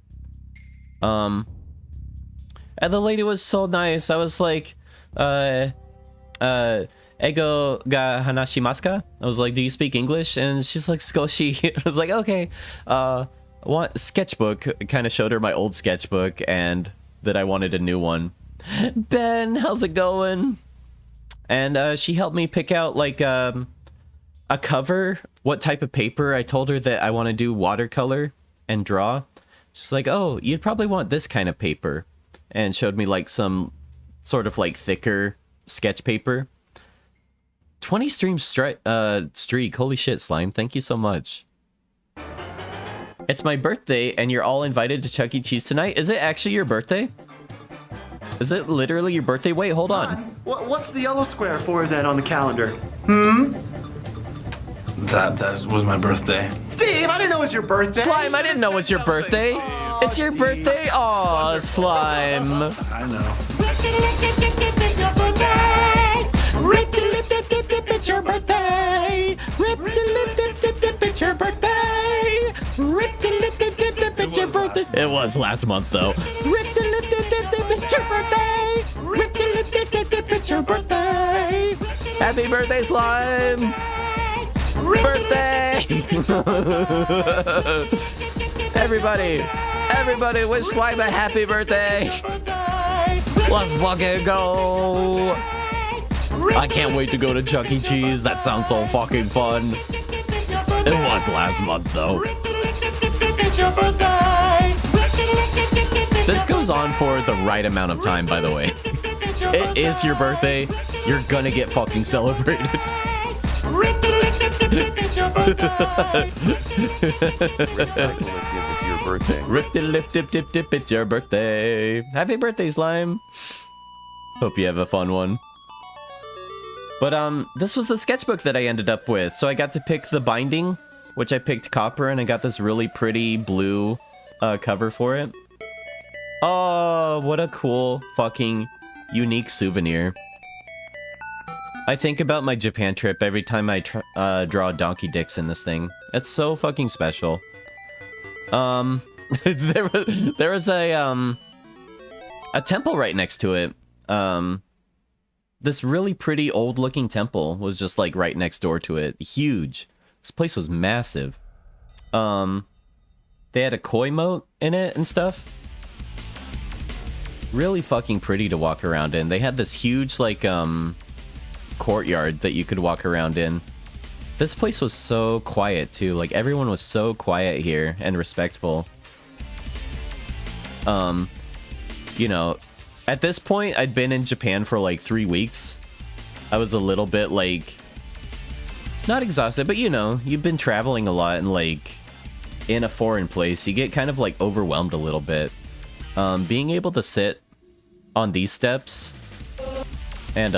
And the lady was so nice. I was like, Ego ga hanashimasu ka? I was like, do you speak English? And she's like, Skoshi. I was like, okay. Want sketchbook. Kind of showed her my old sketchbook and that I wanted a new one. Ben, how's it going? And she helped me pick out like a cover, what type of paper. I told her that I want to do watercolor and draw. She's like, oh, you'd probably want this kind of paper. And showed me like some sort of like thicker sketch paper. 20 stream streak. Holy shit, Slime. Thank you so much. It's my birthday and you're all invited to Chuck E. Cheese tonight. Is it actually your birthday? Is it literally your birthday? Wait, hold on. What's the yellow square for then on the calendar? That was my birthday. Steve, I didn't know it was your birthday. Slime, I didn't know it was your birthday. It's your birthday? Aw, Slime. I know. It's your birthday. It's your birthday. It's your birthday. It was last month, though. It's your birthday. It's your birthday. Happy birthday, Slime. Birthday. Everybody wish Slime a happy birthday. Let's fucking go. I can't wait to go to Chuck E. Cheese. That sounds so fucking fun. It was last month, though. This goes on for the right amount of time, by the way. It is your birthday. You're gonna get fucking celebrated. It's your birthday. Rip the lip dip dip dip, it's your birthday. Happy birthday, Slime. Hope you have a fun one. But this was the sketchbook that I ended up with. So I got to pick the binding, which I picked copper, and I got this really pretty blue cover for it. Oh, what a cool fucking unique souvenir. I think about my Japan trip every time I draw donkey dicks in this thing. It's so fucking special. There was a temple right next to it. This really pretty old looking temple was just like right next door to it. Huge. This place was massive. They had a koi moat in it and stuff. Really fucking pretty to walk around in. They had this huge like courtyard that you could walk around in. This place was so quiet too. Like everyone was so quiet here and respectful. You know, at this point, I'd been in Japan for like 3 weeks. I was a little bit like, not exhausted, but you know, you've been traveling a lot and like in a foreign place, you get kind of like overwhelmed a little bit. Being able to sit on these steps and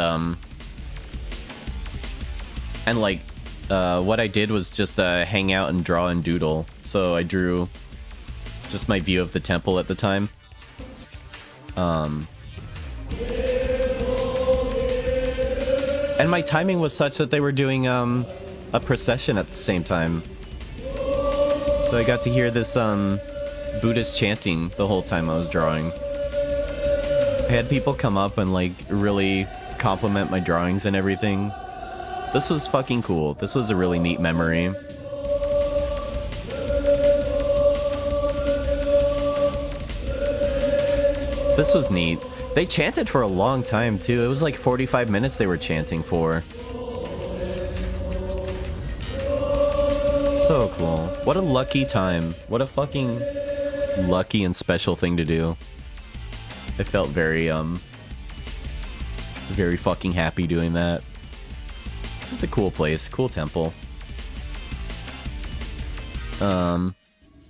like what I did was just hang out and draw and doodle. So I drew just my view of the temple at the time. And my timing was such that they were doing a procession at the same time. So I got to hear this Buddhist chanting the whole time I was drawing. I had people come up and like really compliment my drawings and everything. This was fucking cool. This was a really neat memory. This was neat. They chanted for a long time too. It was like 45 minutes they were chanting for. So cool. What a lucky time. What a fucking lucky and special thing to do. I felt very very fucking happy doing that. Just a cool place, cool temple.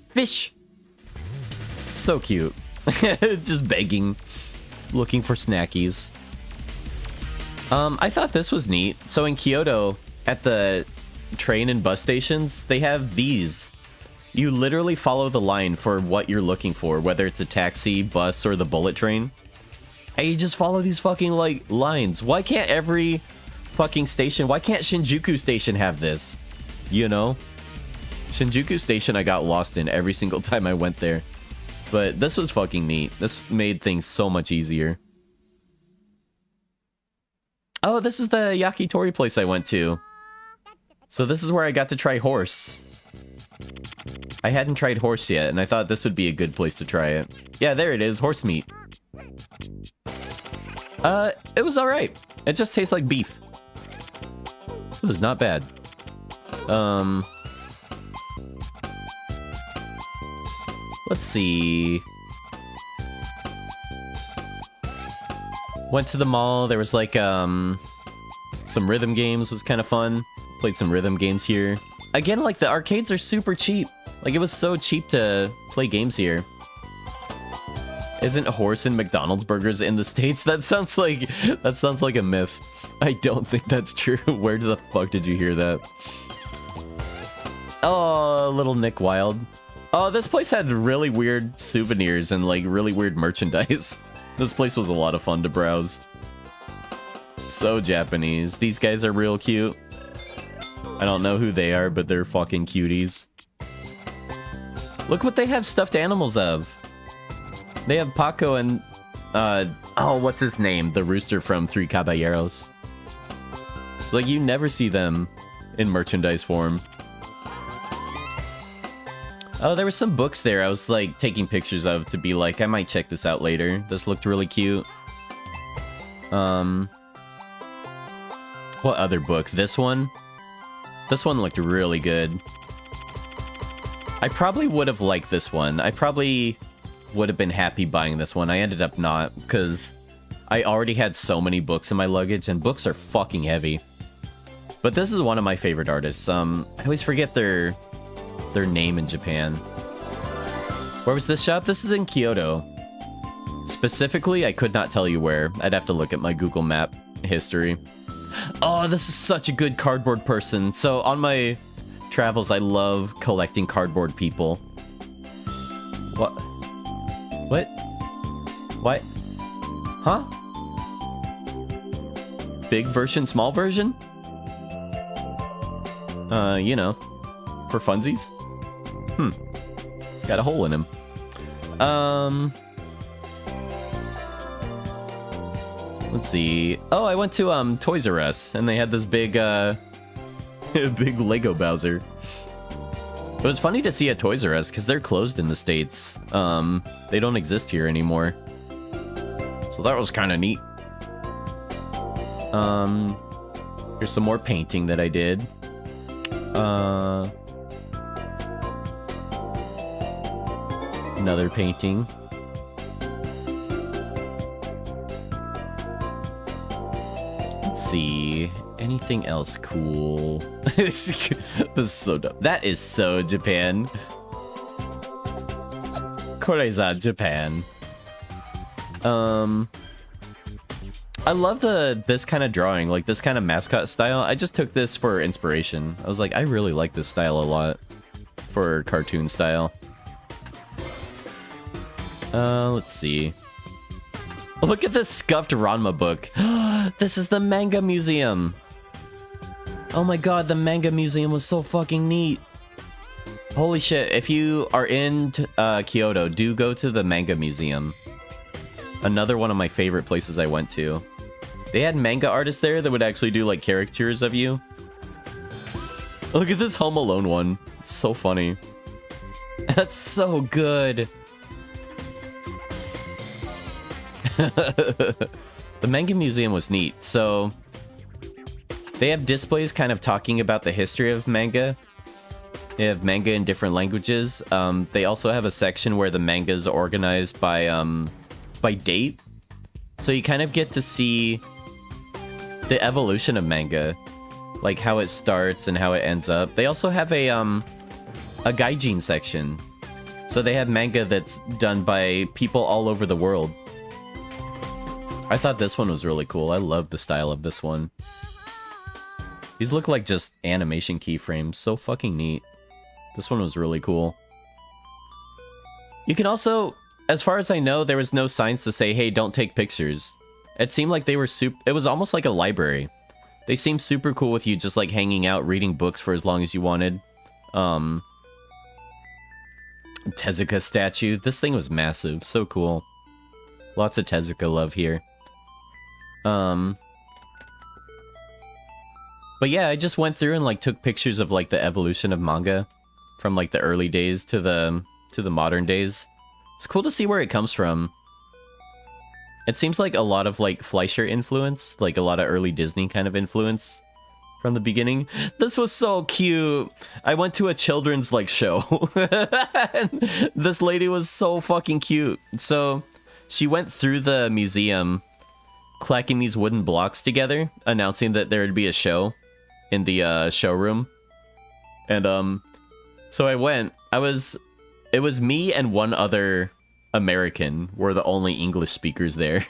Fish. So cute. Just begging, looking for snackies. I thought this was neat. So in Kyoto, at the train and bus stations, they have these. You literally follow the line for what you're looking for, whether it's a taxi, bus, or the bullet train. And you just follow these fucking, like, lines. Why can't every fucking station, why can't Shinjuku Station have this? You know? Shinjuku Station I got lost in every single time I went there. But this was fucking neat. This made things so much easier. Oh, this is the yakitori place I went to. So this is where I got to try horse. I hadn't tried horse yet, and I thought this would be a good place to try it. Yeah, there it is, horse meat. It was alright. It just tastes like beef. It was not bad. Let's see. Went to the mall. There was like some rhythm games, was kind of fun. Played some rhythm games here. Again, like the arcades are super cheap. Like it was so cheap to play games here. Isn't horse and McDonald's burgers in the States? That sounds like a myth. I don't think that's true. Where the fuck did you hear that? Oh, little Nick Wilde. Oh, this place had really weird souvenirs and like really weird merchandise. This place was a lot of fun to browse. So Japanese. These guys are real cute. I don't know who they are, but they're fucking cuties. Look what they have stuffed animals of. They have Paco and, oh, what's his name? The rooster from Three Caballeros. Like, you never see them in merchandise form. Oh, there were some books there I was, like, taking pictures of to be like, I might check this out later. This looked really cute. What other book? This one? This one looked really good. I probably would have liked this one. I probably would have been happy buying this one. I ended up not, because I already had so many books in my luggage, and books are fucking heavy. But this is one of my favorite artists. I always forget their name in Japan. Where was this shop? This is in Kyoto. Specifically, I could not tell you where. I'd have to look at my Google Map history. Oh, this is such a good cardboard person. So on my travels, I love collecting cardboard people. What? What? What? Huh? Big version, small version? You know, for funsies? It's got a hole in him. Let's see. Oh, I went to Toys R Us, and they had this big big Lego Bowser. It was funny to see at Toys R Us because they're closed in the States. They don't exist here anymore. So that was kind of neat. Here's some more painting that I did. Another painting. see. Anything else cool? This is so dope. That is so Japan. Koreza, Japan. I love this kind of drawing, like this kind of mascot style. I just took this for inspiration. I was like, I really like this style a lot for cartoon style. Let's see. Look at this scuffed Ranma book. This is the manga museum. Oh my god, the manga museum was so fucking neat. Holy shit, if you are in Kyoto, do go to the manga museum. Another one of my favorite places I went to. They had manga artists there that would actually do like caricatures of you. Look at this Home Alone one. It's so funny. That's so good. The manga museum was neat. So they have displays kind of talking about the history of manga. They have manga in different languages. They also have a section where the manga is organized by date. So you kind of get to see the evolution of manga, like how it starts and how it ends up. They also have a gaijin section. So they have manga that's done by people all over the world. I thought this one was really cool. I love the style of this one. These look like just animation keyframes. So fucking neat. This one was really cool. You can also, as far as I know, there was no signs to say, hey, don't take pictures. It seemed like they were it was almost like a library. They seemed super cool with you just like hanging out, reading books for as long as you wanted. Tezuka statue. This thing was massive. So cool. Lots of Tezuka love here. But yeah, I just went through and like took pictures of like the evolution of manga from like the early days to the modern days. It's cool to see where it comes from. It seems like a lot of like Fleischer influence, like a lot of early Disney kind of influence from the beginning. This was so cute. I went to a children's like show. And this lady was so fucking cute. So she went through the museum clacking these wooden blocks together, announcing that there would be a show in the showroom. And so I went. It was me and one other American were the only English speakers there.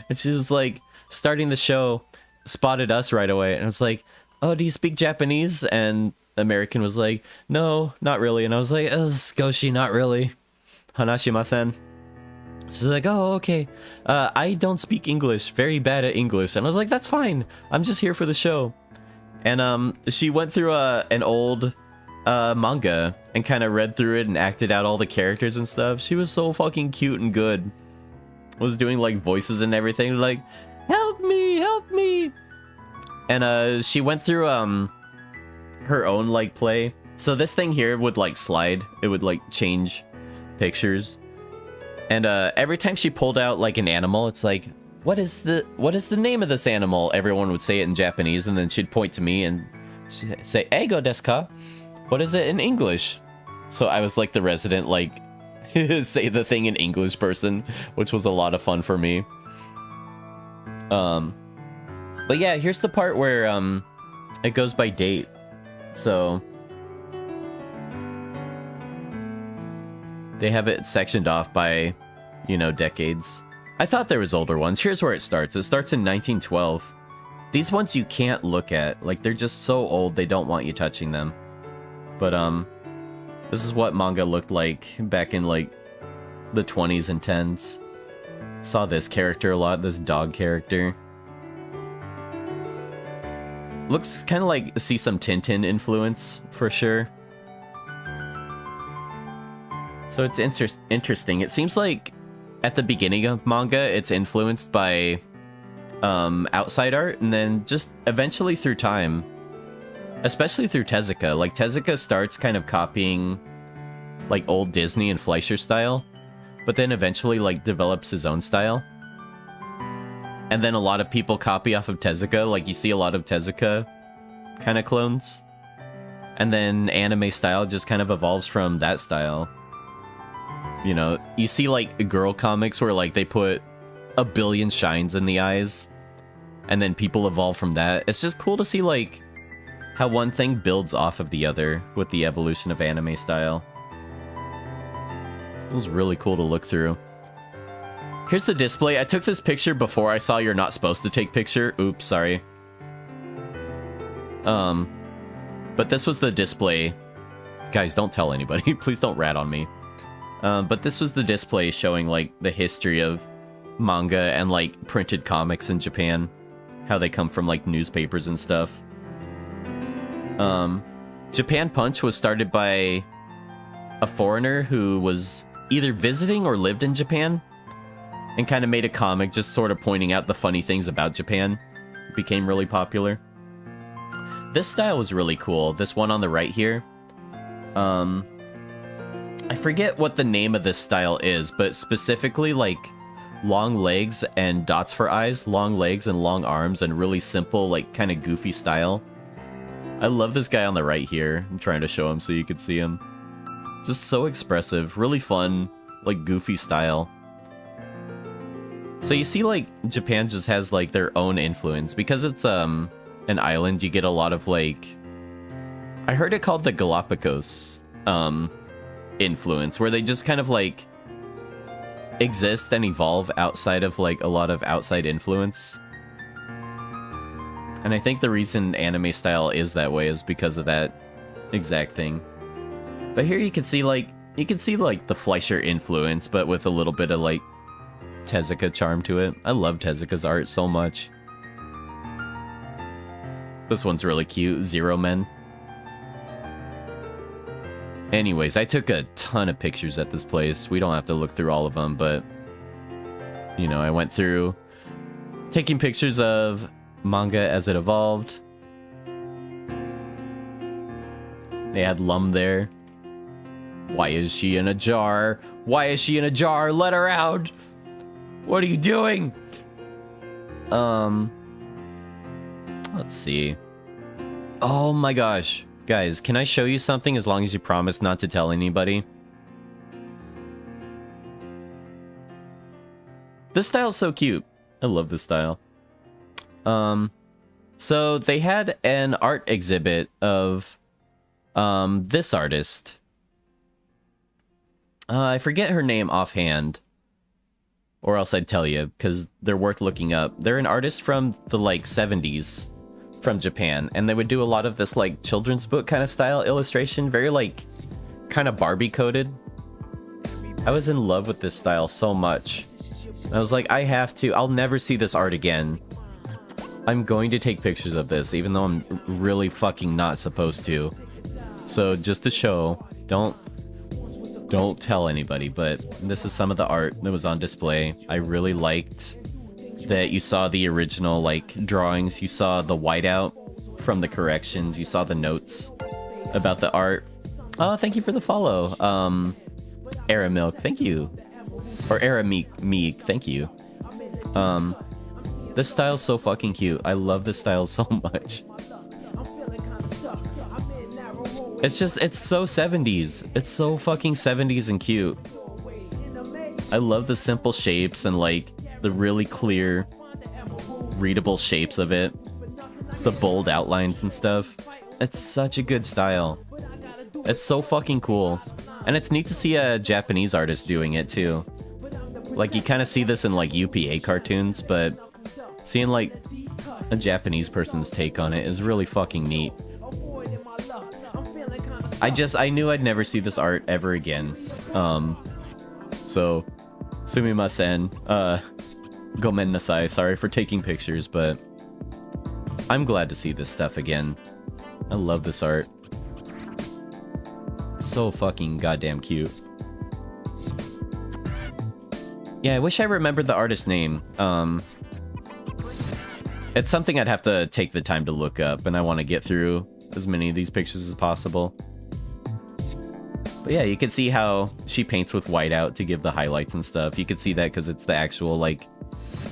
And she was like, starting the show, spotted us right away. And I was like, oh, do you speak Japanese? And the American was like, no, not really. And I was like, oh, Skoshi, not really. Hanashimasen. She's like, oh, okay. I don't speak English. Very bad at English. And I was like, that's fine. I'm just here for the show. And she went through an old manga and kind of read through it and acted out all the characters and stuff. She was so fucking cute and good. Was doing like voices and everything, like, help me, help me. And she went through her own like play. So this thing here would like slide. It would like change pictures. And every time she pulled out like an animal, it's like, what is the name of this animal? Everyone would say it in Japanese, and then she'd point to me and say, Eigo desu ka? What is it in English? So I was like the resident, like, say the thing in English person, which was a lot of fun for me. But yeah, here's the part where it goes by date. So they have it sectioned off by, you know, decades. I thought there was older ones. Here's where it starts. It starts in 1912. These ones you can't look at. Like, they're just so old, they don't want you touching them. But, this is what manga looked like back in, like, the 20s and 10s. Saw this character a lot, this dog character. Looks kind of like, see some Tintin influence, for sure. So it's interesting. It seems like at the beginning of manga, it's influenced by outside art, and then just eventually through time, especially through Tezuka. Like, Tezuka starts kind of copying like old Disney and Fleischer style, but then eventually like develops his own style. And then a lot of people copy off of Tezuka. Like, you see a lot of Tezuka kind of clones. And then anime style just kind of evolves from that style. You know, you see like girl comics where like they put a billion shines in the eyes. and then people evolve from that. It's just cool to see like how one thing builds off of the other with the evolution of anime style. It was really cool to look through. Here's the display. I took this picture before I saw you're not supposed to take picture. Oops, sorry. But this was the display. Guys, don't tell anybody. Please don't rat on me. But this was the display showing like the history of manga and like printed comics in Japan. How they come from like newspapers and stuff. Japan Punch was started by a foreigner who was either visiting or lived in Japan and kind of made a comic just sort of pointing out the funny things about Japan. It became really popular. This style was really cool. This one on the right here. I forget what the name of this style is, but specifically like long legs and dots for eyes, long legs and long arms, and really simple, like kind of goofy style. I love this guy on the right here. I'm trying to show him so you could see him. Just so expressive, really fun, like goofy style. So you see like Japan just has like their own influence because it's an island. You get a lot of like, I heard it called the Galapagos influence, where they just kind of like exist and evolve outside of like a lot of outside influence. And I think the reason anime style is that way is because of that exact thing. But here you can see like the Fleischer influence, but with a little bit of like Tezuka charm to it. I love Tezuka's art so much. This one's really cute, Zero Men. Anyways, I took a ton of pictures at this place. We don't have to look through all of them, but you know, I went through taking pictures of manga as it evolved. They had Lum there. Why is she in a jar? Why is she in a jar? Let her out! What are you doing? Let's see. Oh my gosh. Guys, can I show you something as long as you promise not to tell anybody? This style's so cute. I love this style. So they had an art exhibit of this artist. I forget her name offhand. Or else I'd tell you, because they're worth looking up. They're an artist from the, like, 70s from Japan. And they would do a lot of this, like, children's book kind of style illustration. Very, like, kind of Barbie-coded. I was in love with this style so much. I was like, I have to. I'll never see this art again. I'm going to take pictures of this, even though I'm really fucking not supposed to. So, just to show, don't tell anybody, but this is some of the art that was on display. I really liked that you saw the original, like, drawings. You saw the whiteout from the corrections. You saw the notes about the art. Oh, thank you for the follow. Era Milk, thank you. Or Era Meek, thank you. This style's so fucking cute. I love this style so much. It's just, it's so 70s. It's so fucking 70s and cute. I love the simple shapes and like the really clear, readable shapes of it. The bold outlines and stuff. It's such a good style. It's so fucking cool. And it's neat to see a Japanese artist doing it too. Like you kind of see this in like UPA cartoons, but seeing like a Japanese person's take on it is really fucking neat. I knew I'd never see this art ever again. So, sumimasen, gomen nasai, sorry for taking pictures, but I'm glad to see this stuff again. I love this art. So fucking goddamn cute. Yeah, I wish I remembered the artist's name. It's something I'd have to take the time to look up, and I want to get through as many of these pictures as possible. But yeah, you can see how she paints with whiteout to give the highlights and stuff. You can see that because it's the actual, like,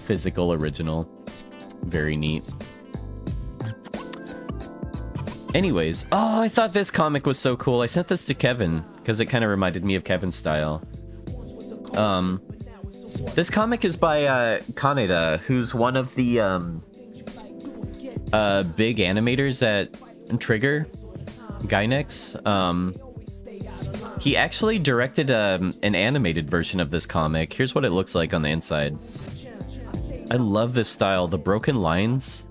physical original. Very neat. Anyways, oh, I thought this comic was so cool. I sent this to Kevin because it kind of reminded me of Kevin's style. This comic is by Kaneda, who's one of the big animators at Trigger, Gynex. He actually directed an animated version of this comic. Here's what it looks like on the inside. I love this style. The broken lines.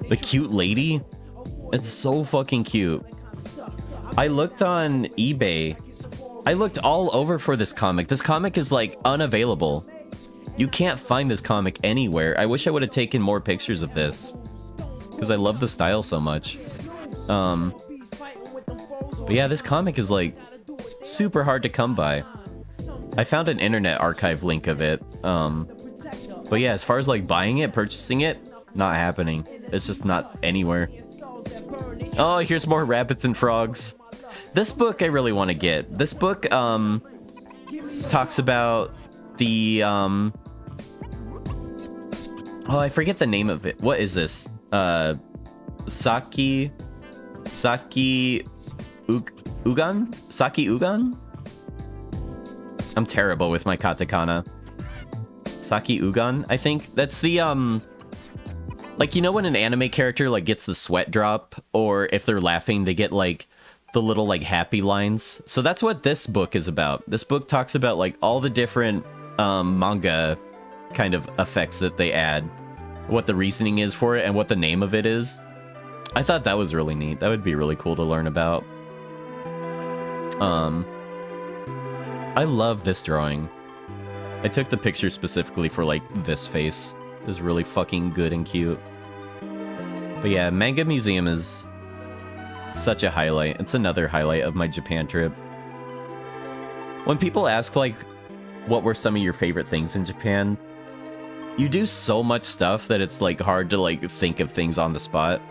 The cute lady. It's so fucking cute. I looked on eBay. I looked all over for this comic. This comic is like unavailable. You can't find this comic anywhere. I wish I would have taken more pictures of this because I love the style so much. But yeah, this comic is like super hard to come by. I found an internet archive link of it. But yeah, as far as like buying it, purchasing it, not happening. It's just not anywhere. Oh, here's more rabbits and frogs. This book I really want to get. This book talks about the oh, I forget the name of it. What is this? Saki Ugan? Saki Ugan? I'm terrible with my katakana. Saki Ugan, I think. That's the like, you know when an anime character like gets the sweat drop, or if they're laughing they get like the little like happy lines? So that's what this book is about. This book talks about like all the different manga kind of effects that they add, what the reasoning is for it, and what the name of it is. I thought that was really neat. That would be really cool to learn about. I love this drawing. I took the picture specifically for like this face. It was really fucking good and cute. But yeah, Manga Museum is such a highlight. It's another highlight of my Japan trip. When people ask like, what were some of your favorite things in Japan? You do so much stuff that it's like hard to like think of things on the spot.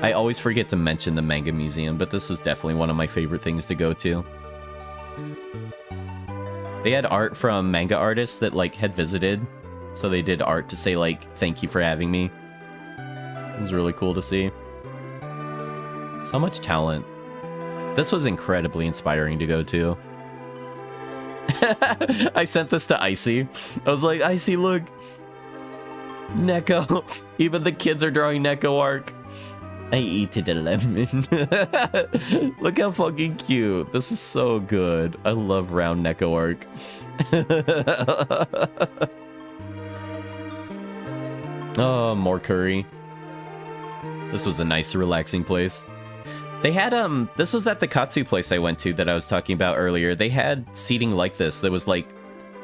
I always forget to mention the Manga Museum, but this was definitely one of my favorite things to go to. They had art from manga artists that like had visited, so they did art to say like, thank you for having me. It was really cool to see. So much talent. This was incredibly inspiring to go to. I sent this to Icy. I was like, Icy, look. Neko. Even the kids are drawing Neko arc. I eat it a lemon. Look how fucking cute. This is so good. I love round Neko arc. Oh, more curry. This was a nice, relaxing place. They had, this was at the Katsu place I went to that I was talking about earlier. They had seating like this that was like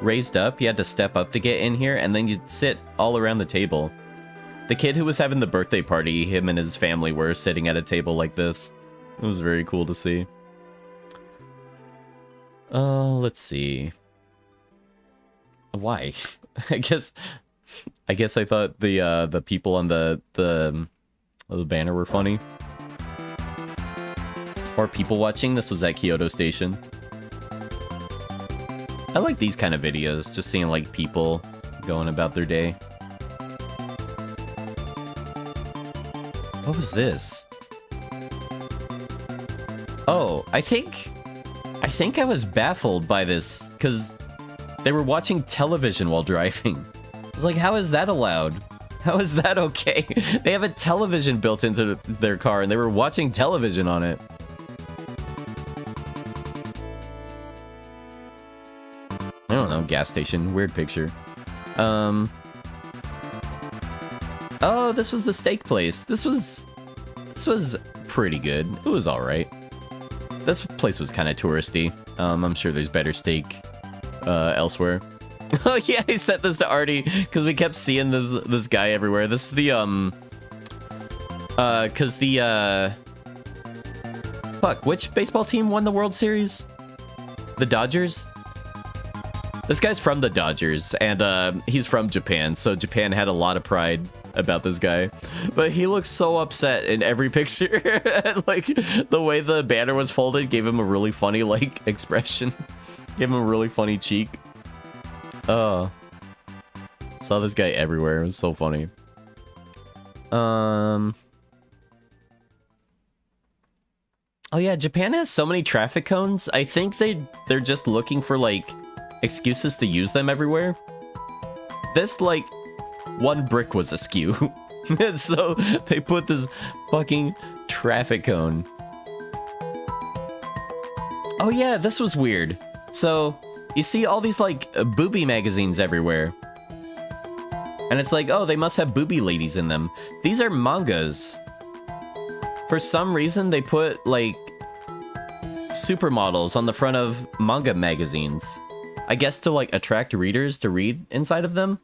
raised up. You had to step up to get in here, and then you'd sit all around the table. The kid who was having the birthday party, him and his family were sitting at a table like this. It was very cool to see. Let's see. Why? I guess I thought the people on the banner were funny. Or people watching. This was at Kyoto Station. I like these kind of videos, just seeing like people going about their day. What was this? Oh, I think I was baffled by this because they were watching television while driving. I was like, how is that allowed? How is that okay? They have a television built into their car and they were watching television on it. I don't know, gas station, weird picture. Oh, this was the steak place. This was pretty good. It was all right. This place was kind of touristy. I'm sure there's better steak elsewhere. Oh yeah, I sent this to Artie because we kept seeing this guy everywhere. This is the fuck, which baseball team won the World Series? The Dodgers? This guy's from the Dodgers, and he's from Japan, so Japan had a lot of pride about this guy. But he looks so upset in every picture. Like, the way the banner was folded gave him a really funny, like, expression. Gave him a really funny cheek. Oh. Saw this guy everywhere. It was so funny. Oh yeah, Japan has so many traffic cones. I think they're just looking for, like, excuses to use them everywhere. This, like, one brick was askew. And so they put this fucking traffic cone. Oh yeah, this was weird. So you see all these like booby magazines everywhere. And it's like, oh, they must have booby ladies in them. These are mangas. For some reason, they put like supermodels on the front of manga magazines. I guess to like attract readers to read inside of them.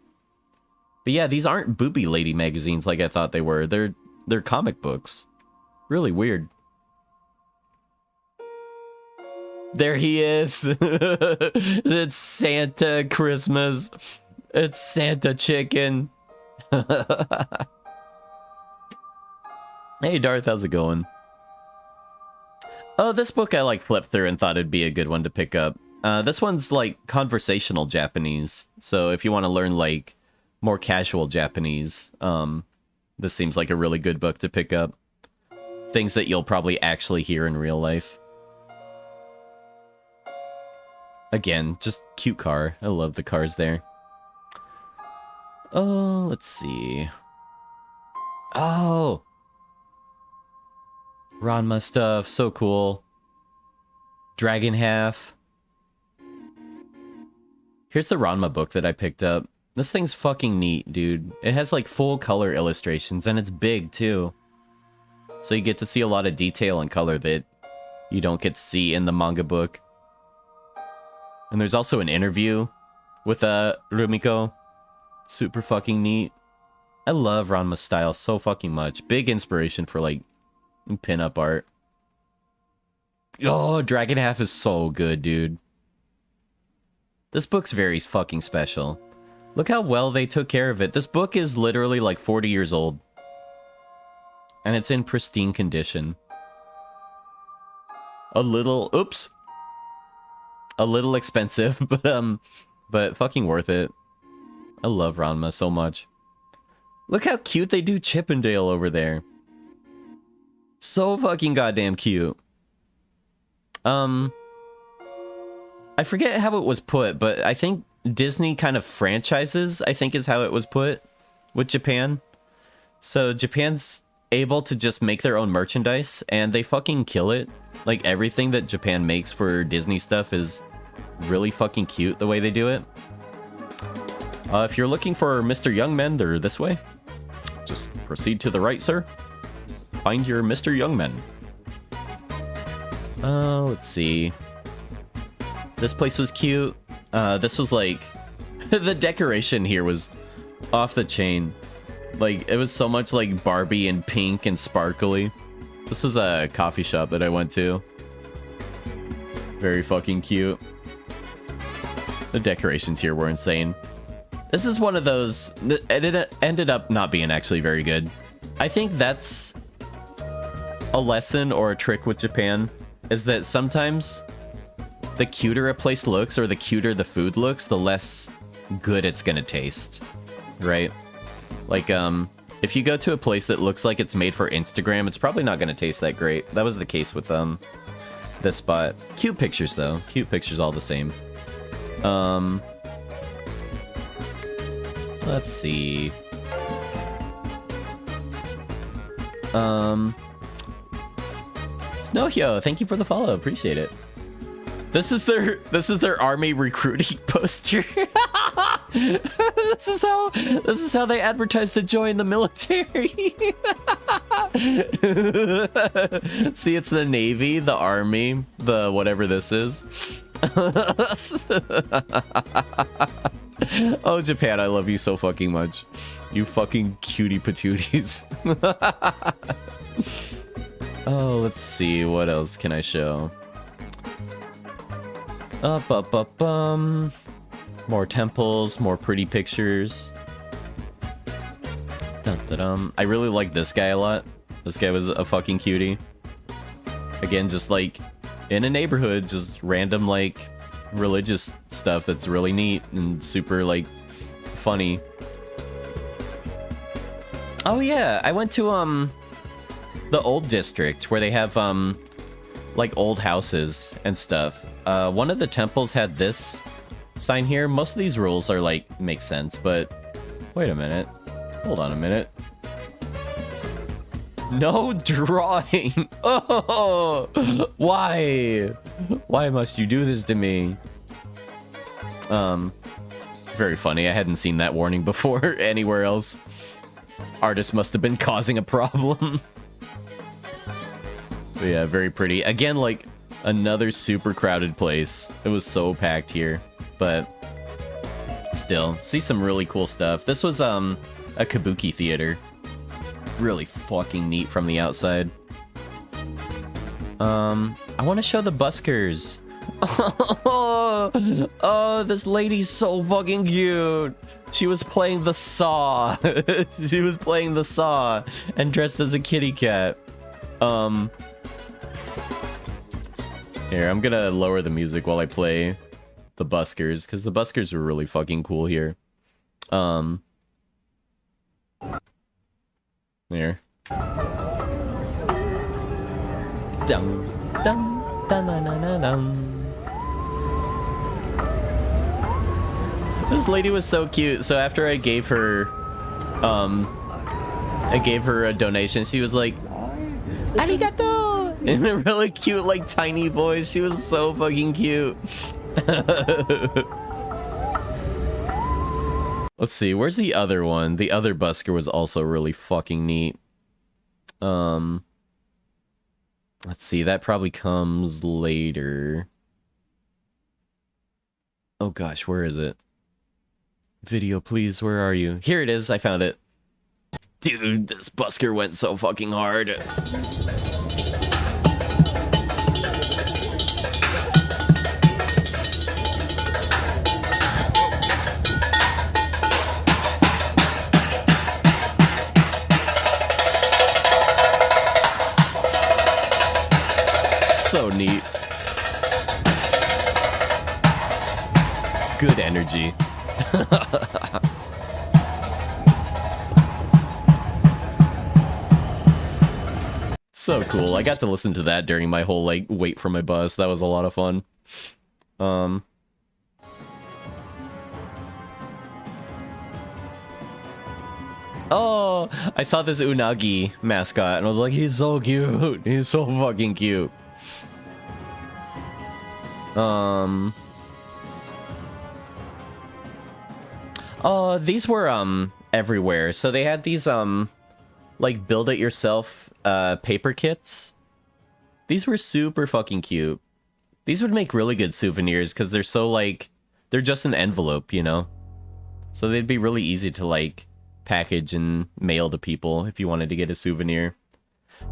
But yeah, these aren't booby lady magazines like I thought they were. They're comic books. Really weird. There he is. It's Santa Christmas. It's Santa Chicken. Hey Darth, how's it going? Oh, this book I like flipped through and thought it'd be a good one to pick up. This one's like conversational Japanese. So if you want to learn like more casual Japanese, this seems like a really good book to pick up. Things that you'll probably actually hear in real life. Again, just cute car. I love the cars there. Oh, let's see. Oh! Ranma stuff, so cool. Dragon Half. Here's the Ranma book that I picked up. This thing's fucking neat, dude. It has like full color illustrations and it's big too. So you get to see a lot of detail and color that you don't get to see in the manga book. And there's also an interview with Rumiko. Super fucking neat. I love Ranma's style so fucking much. Big inspiration for like pinup art. Oh, Dragon Half is so good, dude. This book's very fucking special. Look how well they took care of it. This book is literally like 40 years old. And it's in pristine condition. A little, oops. A little expensive, but fucking worth it. I love Ranma so much. Look how cute they do Chippendale over there. So fucking goddamn cute. I forget how it was put, but I think Disney kind of franchises, I think is how it was put with Japan. So Japan's able to just make their own merchandise and they fucking kill it. Like everything that Japan makes for Disney stuff is really fucking cute the way they do it. If you're looking for Mr. Youngmen, they're this way. Just proceed to the right, sir. Find your Mr. Youngmen. Let's see. This place was cute. This was like... the decoration here was off the chain. Like, it was so much like Barbie and pink and sparkly. This was a coffee shop that I went to. Very fucking cute. The decorations here were insane. This is one of those... it ended up not being actually very good. I think that's a lesson or a trick with Japan, is that sometimes the cuter a place looks or the cuter the food looks, the less good it's gonna taste, right? Like, if you go to a place that looks like it's made for Instagram, it's probably not gonna taste that great. That was the case with this spot. Cute pictures though. Cute pictures all the same. Let's see. Snowhyo, thank you for the follow. Appreciate it. This is their army recruiting poster. This is how they advertise to join the military. See, it's the Navy, the Army, the whatever this is. Oh, Japan, I love you so fucking much. You fucking cutie patooties. Oh, let's see. What else can I show? More temples, more pretty pictures. Dun-dun-dum. I really like this guy a lot. This guy was a fucking cutie. Again, just like in a neighborhood, just random like religious stuff that's really neat and super like funny. Oh yeah, I went to the old district where they have like old houses and stuff. One of the temples had this sign here. Most of these rules are like make sense, but wait a minute. Hold on a minute. No drawing. Oh, why? Why must you do this to me? Very funny. I hadn't seen that warning before anywhere else. Artist must have been causing a problem. But yeah, very pretty. Again, like another super crowded place. It was so packed here, but still, see some really cool stuff. This was a kabuki theater. Really fucking neat from the outside. I want to show the buskers. Oh, this lady's so fucking cute. She was playing the saw. She was playing the saw and dressed as a kitty cat. Here, I'm gonna lower the music while I play the buskers, because the buskers were really fucking cool here. There. Dum dum dum dum dum dum. This lady was so cute. So after I gave her a donation, she was like, "Arigato!" in a really cute, like, tiny voice. She was so fucking cute. Let's see, where's the other one? The other busker was also really fucking neat. Let's see, that probably comes later. Oh gosh, where is it? Video, please, where are you? Here it is, I found it. Dude, this busker went so fucking hard. So neat. Good energy. So cool. I got to listen to that during my whole, like, wait for my bus. That was a lot of fun. Oh, I saw this Unagi mascot and I was like, he's so cute. He's so fucking cute. Oh, these were everywhere. So they had these like build it yourself paper kits. These were super fucking cute. These would make really good souvenirs because they're so, like, they're just an envelope, you know? So they'd be really easy to, like, package and mail to people if you wanted to get a souvenir.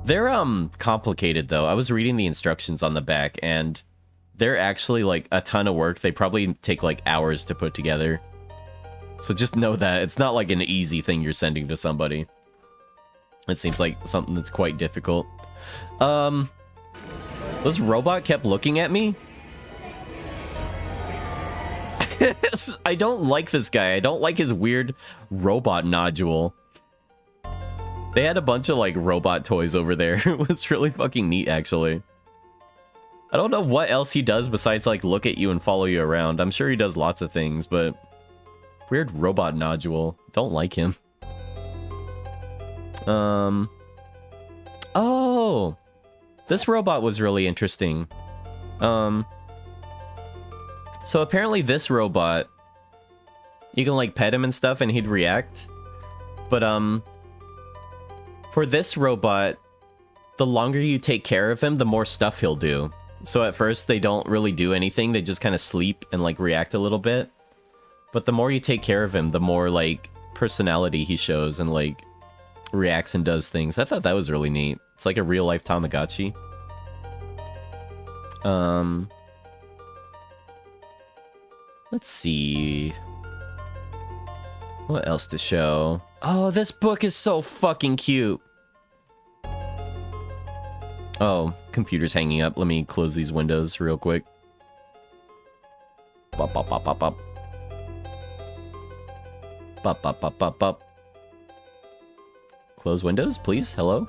They're complicated though. I was reading the instructions on the back and they're actually, like, a ton of work. They probably take, like, hours to put together. So just know that it's not like an easy thing you're sending to somebody. It seems like something that's quite difficult. This robot kept looking at me. I don't like this guy. I don't like his weird robot nodule. They had a bunch of, like, robot toys over there. It was really fucking neat, actually. I don't know what else he does besides, like, look at you and follow you around. I'm sure he does lots of things, but... Weird robot nodule. Don't like him. Oh! This robot was really interesting. So apparently this robot, you can, like, pet him and stuff and he'd react. But, for this robot, the longer you take care of him, the more stuff he'll do. So at first, they don't really do anything. They just kind of sleep and, like, react a little bit. But the more you take care of him, the more, like, personality he shows and, like, reacts and does things. I thought that was really neat. It's like a real-life Tamagotchi. Let's see. What else to show? Oh, this book is so fucking cute. Oh, computer's hanging up. Let me close these windows real quick. Bop, bop, bop, bop, bop. Bop, bop, bop, bop, bop. Close windows, please. Hello?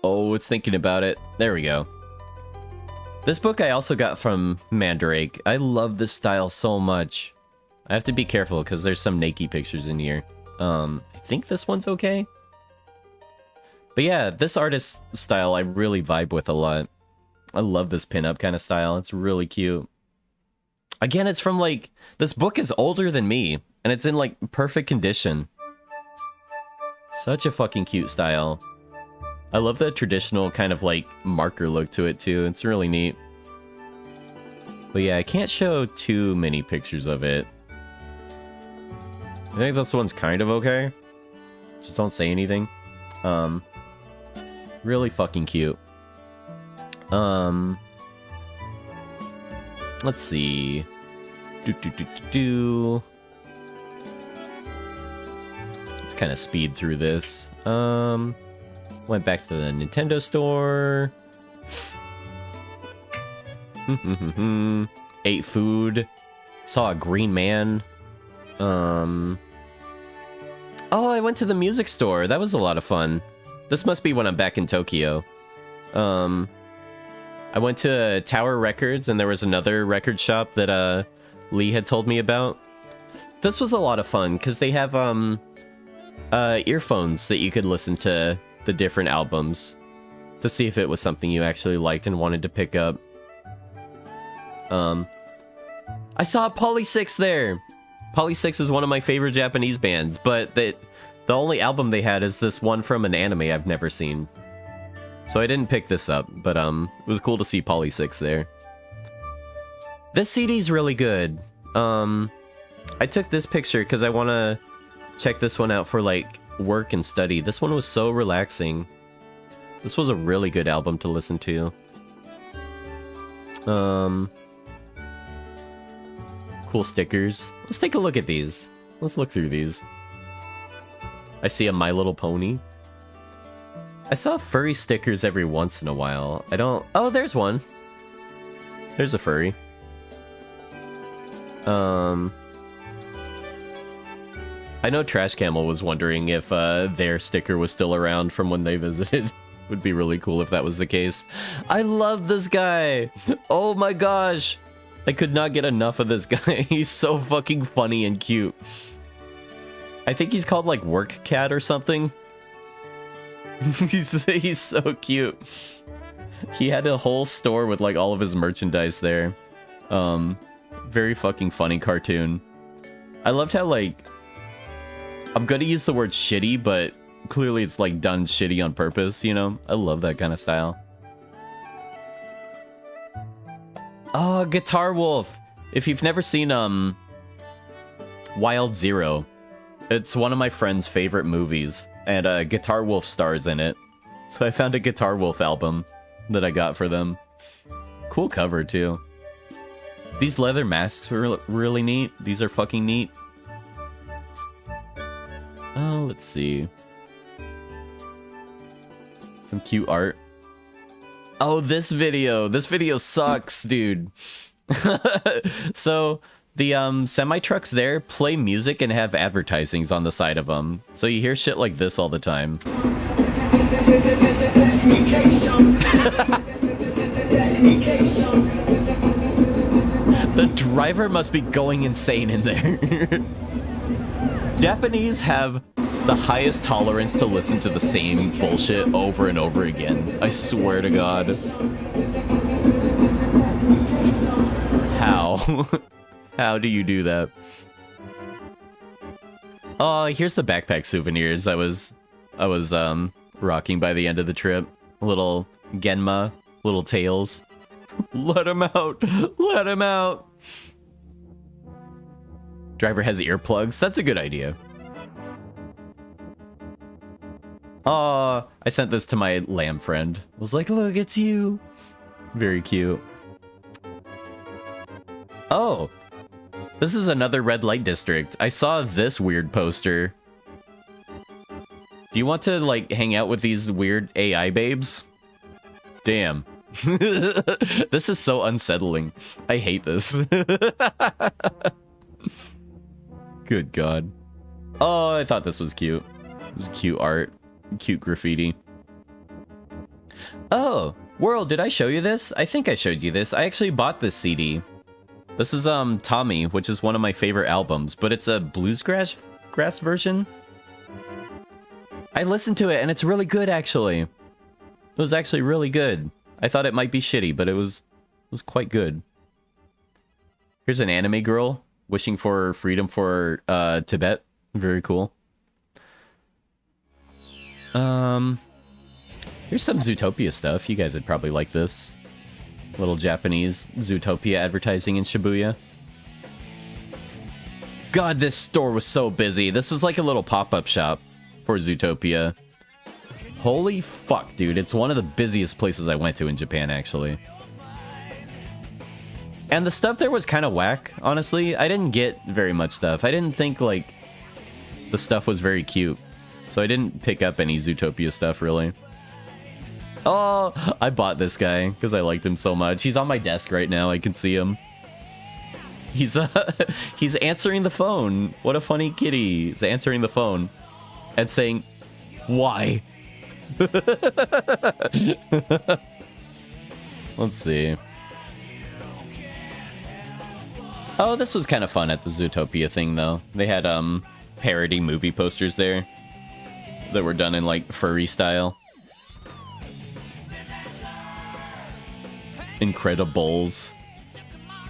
Oh, it's thinking about it. There we go. This book I also got from Mandrake. I love this style so much. I have to be careful because there's some naked pictures in here. I think this one's okay. But yeah, this artist style I really vibe with a lot. I love this pinup kind of style. It's really cute. Again, it's from like, this book is older than me, and it's in like perfect condition. Such a fucking cute style. I love the traditional kind of like marker look to it too. It's really neat. But yeah, I can't show too many pictures of it. I think this one's kind of okay. Just don't say anything. Really fucking cute. Let's see. Let's kind of speed through this. Went back to the Nintendo store. Ate food. Saw a green man. Oh, I went to the music store. That was a lot of fun. This must be when I'm back in Tokyo. I went to Tower Records, and there was another record shop that Lee had told me about. This was a lot of fun because they have earphones that you could listen to the different albums to see if it was something you actually liked and wanted to pick up. I saw Poly6 there. Poly6 is one of my favorite Japanese bands, but the only album they had is this one from an anime I've never seen. So I didn't pick this up, but it was cool to see Poly6 there. This CD's really good. I took this picture because I want to check this one out for like work and study. This one was so relaxing. This was a really good album to listen to. Cool stickers. Let's take a look at these. Let's look through these. I see a My Little Pony. I saw furry stickers every once in a while. I don't... Oh, there's one. There's a furry. I know Trash Camel was wondering if their sticker was still around from when they visited. Would be really cool if that was the case. I love this guy. Oh my gosh. I could not get enough of this guy. He's so fucking funny and cute. I think he's called like Work Cat or something. He's so cute. He had a whole store with like all of his merchandise there. Very fucking funny cartoon. I loved how like, I'm gonna use the word shitty, but clearly it's like done shitty on purpose, you know? I love that kind of style. Oh, Guitar Wolf. If you've never seen Wild Zero, it's one of my friend's favorite movies, and Guitar Wolf stars in it. So I found a Guitar Wolf album that I got for them. Cool cover too. These leather masks were really neat. These are fucking neat. Oh, let's see. Some cute art. Oh, this video sucks, dude. So the semi-trucks there play music and have advertisings on the side of them. So you hear shit like this all the time. The driver must be going insane in there. Japanese have the highest tolerance to listen to the same bullshit over and over again. I swear to God. How? How do you do that? Oh, here's the backpack souvenirs I was rocking by the end of the trip. Little Genma, little Tails. Let him out! Let him out! Driver has earplugs. That's a good idea. Oh, I sent this to my lamb friend. I was like, look, it's you. Very cute. Oh, this is another red light district. I saw this weird poster. Do you want to, like, hang out with these weird AI babes? Damn. This is so unsettling. I hate this. Good God. Oh, I thought this was cute. This is cute art. Cute graffiti. Oh, World, did I show you this? I think I showed you this. I actually bought this CD. This is Tommy, which is one of my favorite albums, but it's a bluesgrass version. I listened to it and it's really good actually. It was actually really good. I thought it might be shitty, but it was quite good. Here's an anime girl wishing for freedom for Tibet. Very cool. Here's some Zootopia stuff. You guys would probably like this. Little Japanese Zootopia advertising in Shibuya. God, this store was so busy. This was like a little pop-up shop for Zootopia. Holy fuck, dude. It's one of the busiest places I went to in Japan, actually. And the stuff there was kind of whack, honestly. I didn't get very much stuff. I didn't think, like, the stuff was very cute. So I didn't pick up any Zootopia stuff, really. Oh, I bought this guy because I liked him so much. He's on my desk right now. I can see him. He's answering the phone. What a funny kitty. He's answering the phone and saying, why? Let's see. Oh, this was kind of fun at the Zootopia thing, though. They had parody movie posters there that were done in, like, furry style. Incredibles.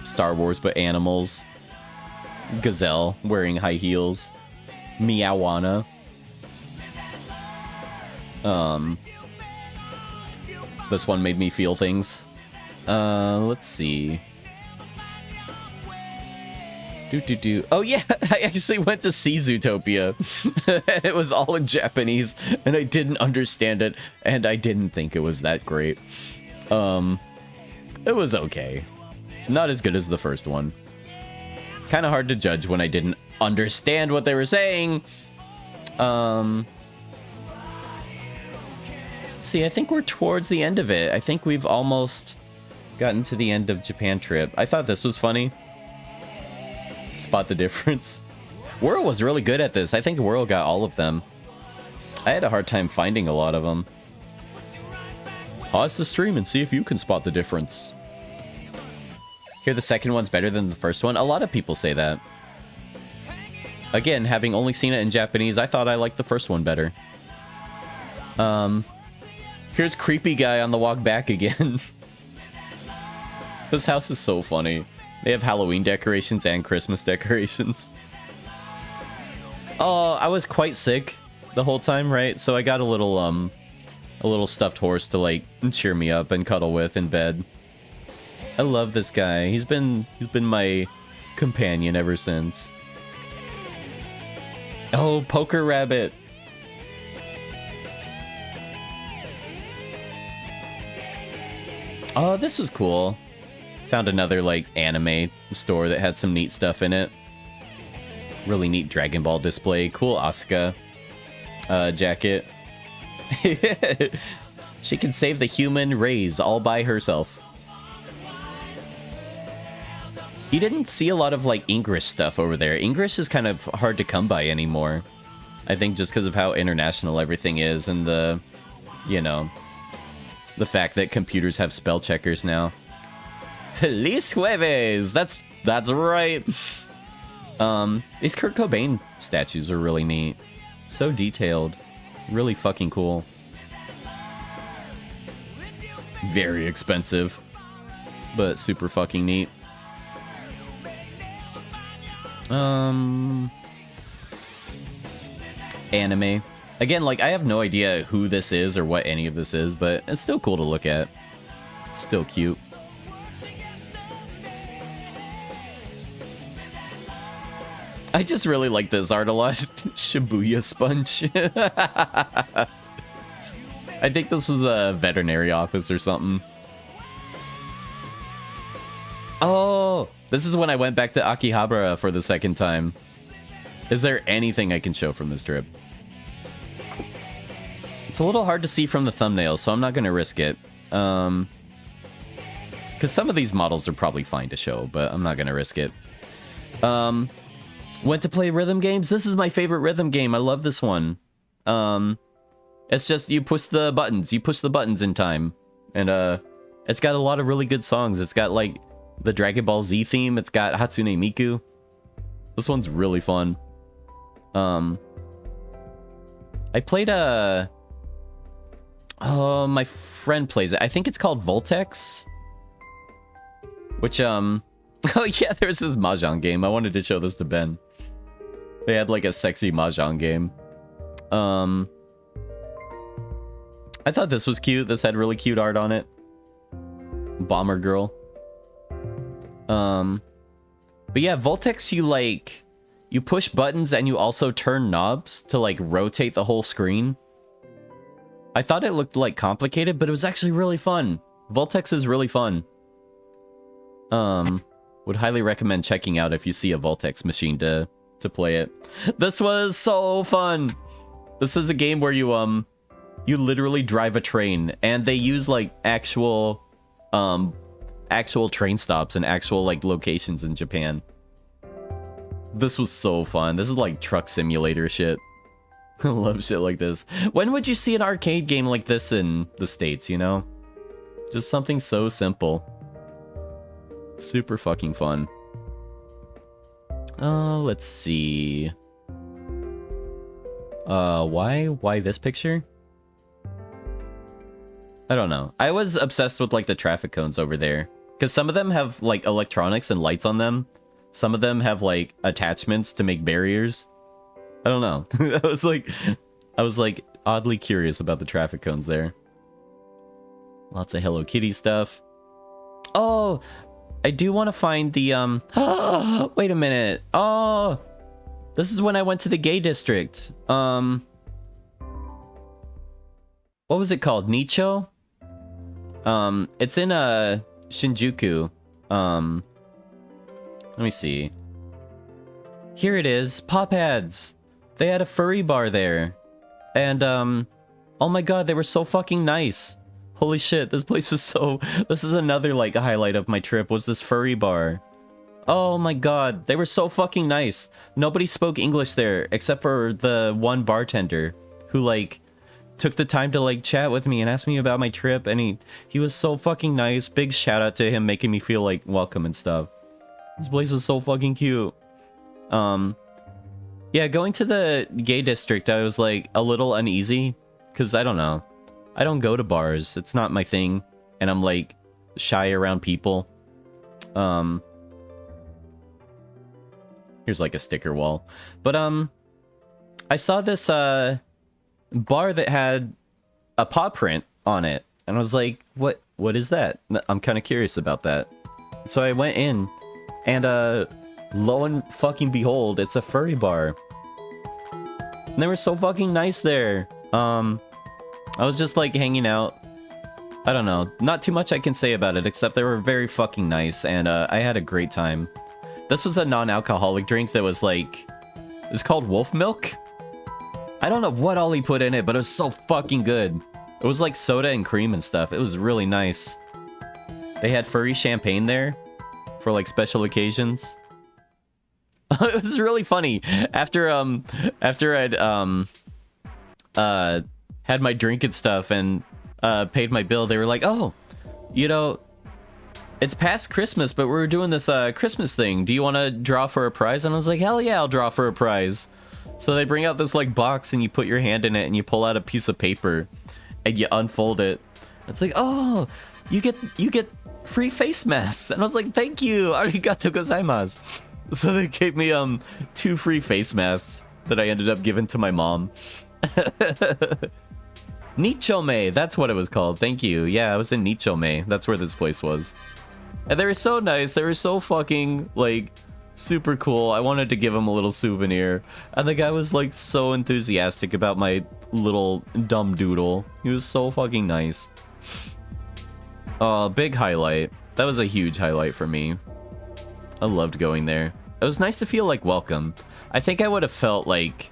Star Wars but animals. Gazelle wearing high heels. Meowana. This one made me feel things. Let's see. Oh yeah, I actually went to see Zootopia. It was all in Japanese, and I didn't understand it, and I didn't think it was that great. It was okay. Not as good as the first one. Kind of hard to judge when I didn't understand what they were saying. Let's see, I think we're towards the end of it. I think we've almost gotten to the end of Japan trip. I thought this was funny. Spot the difference. Whirl was really good at this. I think Whirl got all of them. I had a hard time finding a lot of them. Pause the stream and see if you can spot the difference. Here, the second one's better than the first one. A lot of people say that. Again, having only seen it in Japanese, I thought I liked the first one better. Here's creepy guy on the walk back again. This house is so funny. They have Halloween decorations and Christmas decorations. Oh, I was quite sick the whole time, right? So I got a little stuffed horse to, like, cheer me up and cuddle with in bed. I love this guy. He's been my companion ever since. Oh, Poker Rabbit. Oh, this was cool. Found another, like, anime store that had some neat stuff in it. Really neat Dragon Ball display. Cool Asuka jacket. She can save the human race all by herself. You didn't see a lot of, like, English stuff over there. English is kind of hard to come by anymore. I think just because of how international everything is and the, you know, the fact that computers have spell checkers now. Feliz Jueves! That's right! These Kurt Cobain statues are really neat. So detailed. Really fucking cool. Very expensive. But super fucking neat. Anime. Again, like, I have no idea who this is or what any of this is, but it's still cool to look at. It's still cute. I just really like this art a lot. Shibuya Sponge. I think this was a veterinary office or something. Oh, this is when I went back to Akihabara for the second time. Is there anything I can show from this trip? It's a little hard to see from the thumbnail, so I'm not going to risk it. Because some of these models are probably fine to show, but I'm not going to risk it. Went to play rhythm games. This is my favorite rhythm game. I love this one. It's just you push the buttons. You push the buttons in time. And it's got a lot of really good songs. It's got, like, the Dragon Ball Z theme. It's got Hatsune Miku. This one's really fun. I played oh, my friend plays it. I think it's called Voltex. Which, oh yeah, there's this Mahjong game. I wanted to show this to Ben. They had like a sexy Mahjong game. I thought this was cute. This had really cute art on it. Bomber girl. But yeah, Voltex, you push buttons and you also turn knobs to like rotate the whole screen. I thought it looked like complicated, but it was actually really fun. Voltex is really fun. Would highly recommend checking out if you see a Voltex machine to play it. This was so fun. This is a game where you literally drive a train, and they use like actual train stops and actual like locations in Japan. This was so fun. This is like truck simulator shit. I love shit like this. When would you see an arcade game like this in the States, you know? Just something so simple. Super fucking fun. Let's see. Why this picture? I don't know. I was obsessed with like the traffic cones over there, because some of them have like electronics and lights on them. Some of them have like attachments to make barriers. I don't know. I was like oddly curious about the traffic cones there. Lots of Hello Kitty stuff. Oh, I do want to find the wait a minute. Oh, this is when I went to the gay district. What was it called? Nicho? It's in Shinjuku. Let me see. Here it is. Poppads. They had a furry bar there. And oh my god, they were so fucking nice. Holy shit, this place was so... This is another like highlight of my trip, was this furry bar. Oh my god, they were so fucking nice. Nobody spoke English there except for the one bartender who like took the time to like chat with me and ask me about my trip, and he was so fucking nice. Big shout out to him, making me feel like welcome and stuff. This place was so fucking cute. Yeah, going to the gay district, I was like a little uneasy because I don't know. I don't go to bars. It's not my thing, and I'm like shy around people. Here's like a sticker wall. But I saw this bar that had a paw print on it, and I was like, what is that? I'm kind of curious about that. So I went in, and lo and fucking behold, it's a furry bar. And they were so fucking nice there. I was just like hanging out. I don't know, not too much I can say about it, except they were very fucking nice, and I had a great time. This was a non-alcoholic drink that was like, it's called Wolf Milk. I don't know what all he put in it, but it was so fucking good. It was like soda and cream and stuff. It was really nice. They had furry champagne there for like special occasions. It was really funny. After I'd had my drink and stuff and paid my bill, they were like, oh, you know, it's past Christmas, but we're doing this Christmas thing. Do you want to draw for a prize? And I was like, hell yeah, I'll draw for a prize. So they bring out this like box, and you put your hand in it, and you pull out a piece of paper and you unfold it. It's like, oh, you get free face masks. And I was like, thank you, arigato gozaimasu. So they gave me 2 free face masks that I ended up giving to my mom. Nichome, that's what it was called. Thank you. Yeah, I was in Nichome. That's where this place was. And they were so nice. They were so fucking like super cool. I wanted to give him a little souvenir, and the guy was like so enthusiastic about my little dumb doodle. He was so fucking nice. Oh, big highlight. That was a huge highlight for me. I loved going there. It was nice to feel like welcome. I think I would have felt like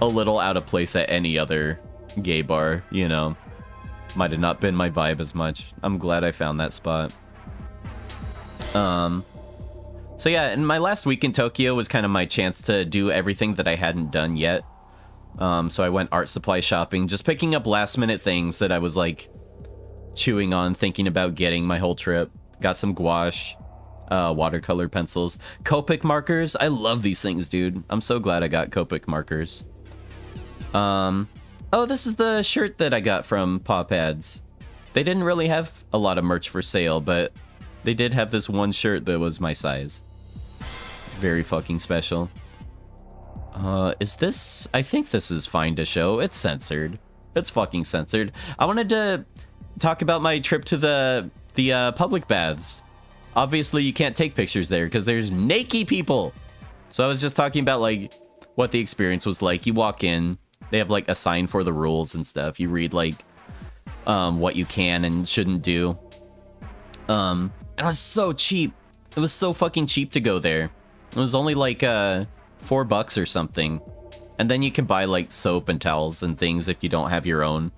a little out of place at any other gay bar, you know. Might have not been my vibe as much. I'm glad I found that spot. So yeah, and my last week in Tokyo was kind of my chance to do everything that I hadn't done yet. So I went art supply shopping, just picking up last minute things that I was like chewing on, thinking about getting my whole trip. Got some gouache, watercolor pencils, Copic markers. I love these things, dude. I'm so glad I got Copic markers. Oh, this is the shirt that I got from Paw Pads. They didn't really have a lot of merch for sale, but they did have this one shirt that was my size. Very fucking special. Is this... I think this is fine to show. It's censored. It's fucking censored. I wanted to talk about my trip to the public baths. Obviously, you can't take pictures there because there's naked people. So I was just talking about, like, what the experience was like. You walk in, they have, like, a sign for the rules and stuff. You read, like, what you can and shouldn't do. And it was so cheap. It was so fucking cheap to go there. It was only, like, $4 or something. And then you can buy, like, soap and towels and things if you don't have your own.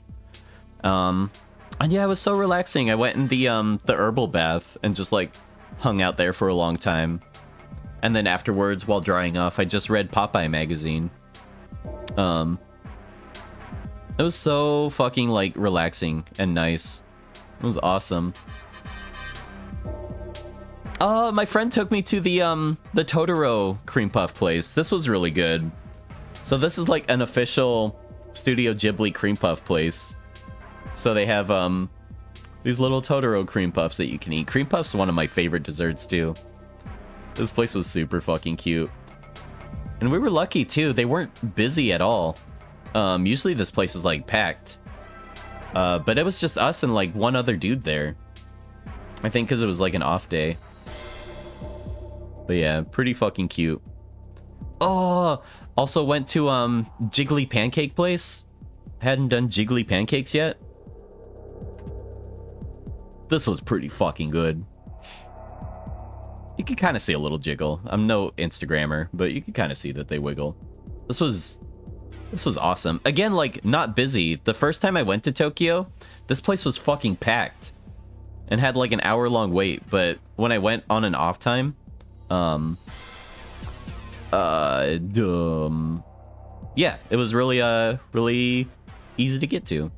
And yeah, it was so relaxing. I went in the herbal bath and just, like, hung out there for a long time. And then afterwards, while drying off, I just read Popeye magazine. It was so fucking, like, relaxing and nice. It was awesome. My friend took me to the Totoro cream puff place. This was really good. So this is, like, an official Studio Ghibli cream puff place. So they have, these little Totoro cream puffs that you can eat. Cream puffs are one of my favorite desserts, too. This place was super fucking cute. And we were lucky, too. They weren't busy at all. Usually this place is, like, packed. But it was just us and, like, one other dude there. I think because it was, like, an off day. But yeah, pretty fucking cute. Oh, also went to, Jiggly Pancake Place. Hadn't done Jiggly Pancakes yet. This was pretty fucking good. You can kind of see a little jiggle. I'm no Instagrammer, but you can kind of see that they wiggle. This was awesome. Again, like, not busy. The first time I went to Tokyo, this place was fucking packed and had like an hour-long wait. But when I went on an off time, yeah, it was really easy to get to.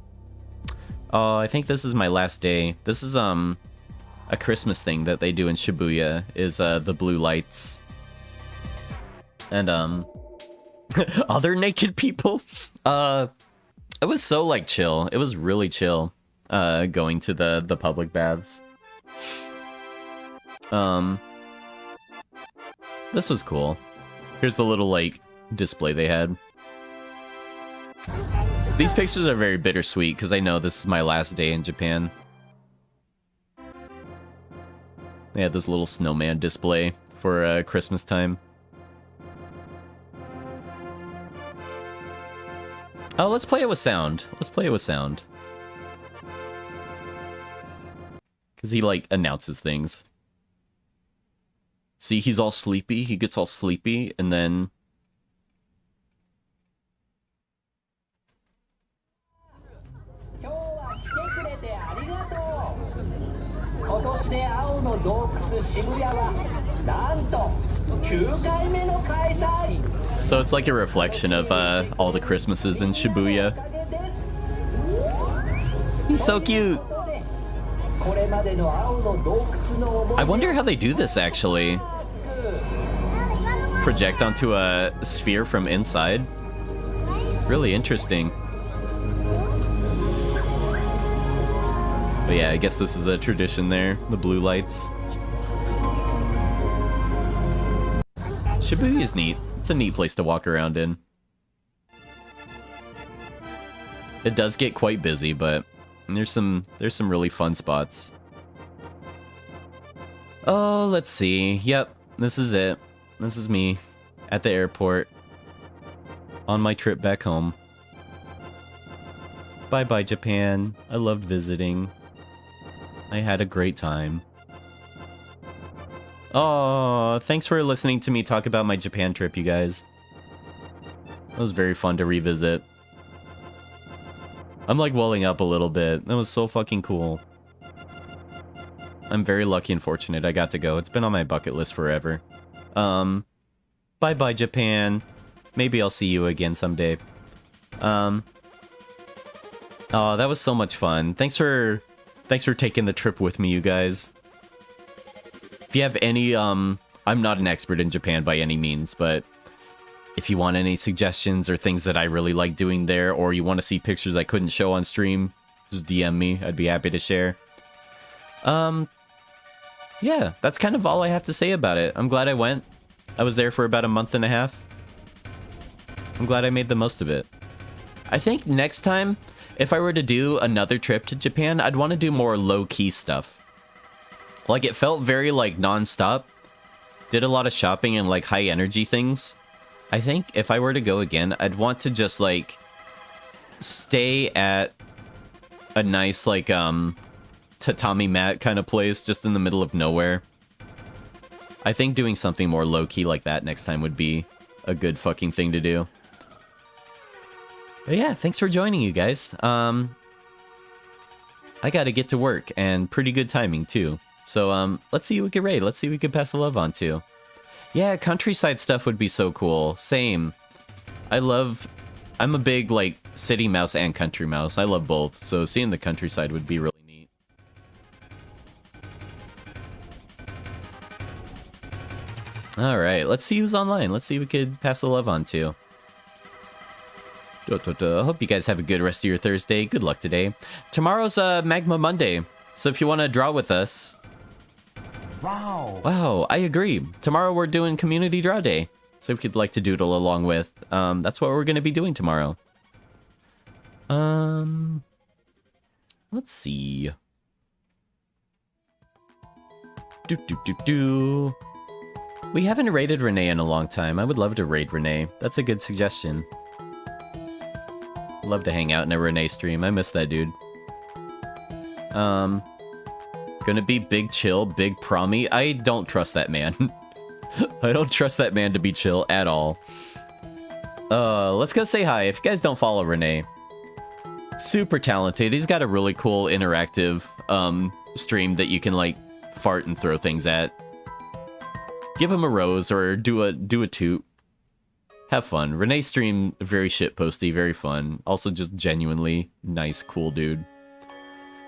I think this is my last day. This is a Christmas thing that they do in Shibuya, is the blue lights. And other naked people. It was so, like, chill. It was really chill going to the public baths. This was cool. Here's the little, like, display they had. These pictures are very bittersweet because I know this is my last day in Japan. They had this little snowman display for Christmas time. Oh, let's play it with sound. Let's play it with sound. Because he, like, announces things. See, he's all sleepy. He gets all sleepy, and then... So it's like a reflection of all the Christmases in Shibuya. He's so cute. I wonder how they do this, actually. Project onto a sphere from inside. Really interesting. But yeah, I guess this is a tradition there. The blue lights. Shibuya is neat. It's a neat place to walk around in. It does get quite busy, but there's some really fun spots. Oh, let's see. Yep, this is it. This is me at the airport on my trip back home. Bye-bye, Japan. I loved visiting. I had a great time. Oh, thanks for listening to me talk about my Japan trip, you guys. It was very fun to revisit. I'm like welling up a little bit. That was so fucking cool. I'm very lucky and fortunate I got to go. It's been on my bucket list forever. Bye-bye, Japan. Maybe I'll see you again someday. Oh, that was so much fun. Thanks for taking the trip with me, you guys. If you have any, I'm not an expert in Japan by any means, but If you want any suggestions or things that I really like doing there, or you want to see pictures I couldn't show on stream, just DM me. I'd be happy to share. Yeah, that's kind of all I have to say about it. I'm glad I went. I was there for about a month and a half. I'm glad I made the most of it. I think next time, if I were to do another trip to Japan, I'd want to do more low-key stuff. Like, it felt very, like, non-stop. Did a lot of shopping and, like, high-energy things. I think if I were to go again, I'd want to just, like, stay at a nice, like, tatami mat kind of place just in the middle of nowhere. I think doing something more low-key like that next time would be a good fucking thing to do. But yeah, thanks for joining, you guys. I gotta get to work, and pretty good timing, too. So, let's see who we could raid. Let's see who we could pass the love on to. Yeah, countryside stuff would be so cool. Same. I'm a big, like, city mouse and country mouse. I love both, so seeing the countryside would be really neat. Alright, let's see who's online. Let's see who we could pass the love on to. Hope you guys have a good rest of your Thursday. Good luck today. Tomorrow's Magma Monday, so if you want to draw with us... Wow, I agree. Tomorrow we're doing Community Draw Day, so if you'd like to doodle along with, that's what we're going to be doing tomorrow. Let's see. We haven't raided Renee in a long time. I would love to raid Renee. That's a good suggestion. Love to hang out in a Renee stream. I miss that dude. Gonna be big chill, big promi. I don't trust that man. I don't trust that man to be chill at all. Let's go say hi. If you guys don't follow Renee, super talented. He's got a really cool interactive stream that you can like fart and throw things at. Give him a rose or do a toot. Have fun. Renee stream very shitposty, very fun. Also just genuinely nice, cool dude.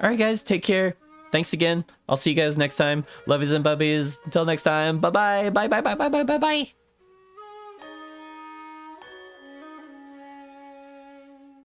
Alright guys, take care. Thanks again. I'll see you guys next time. Lovies and bubbies. Until next time. Bye-bye. Bye-bye. Bye-bye. Bye-bye. Bye-bye.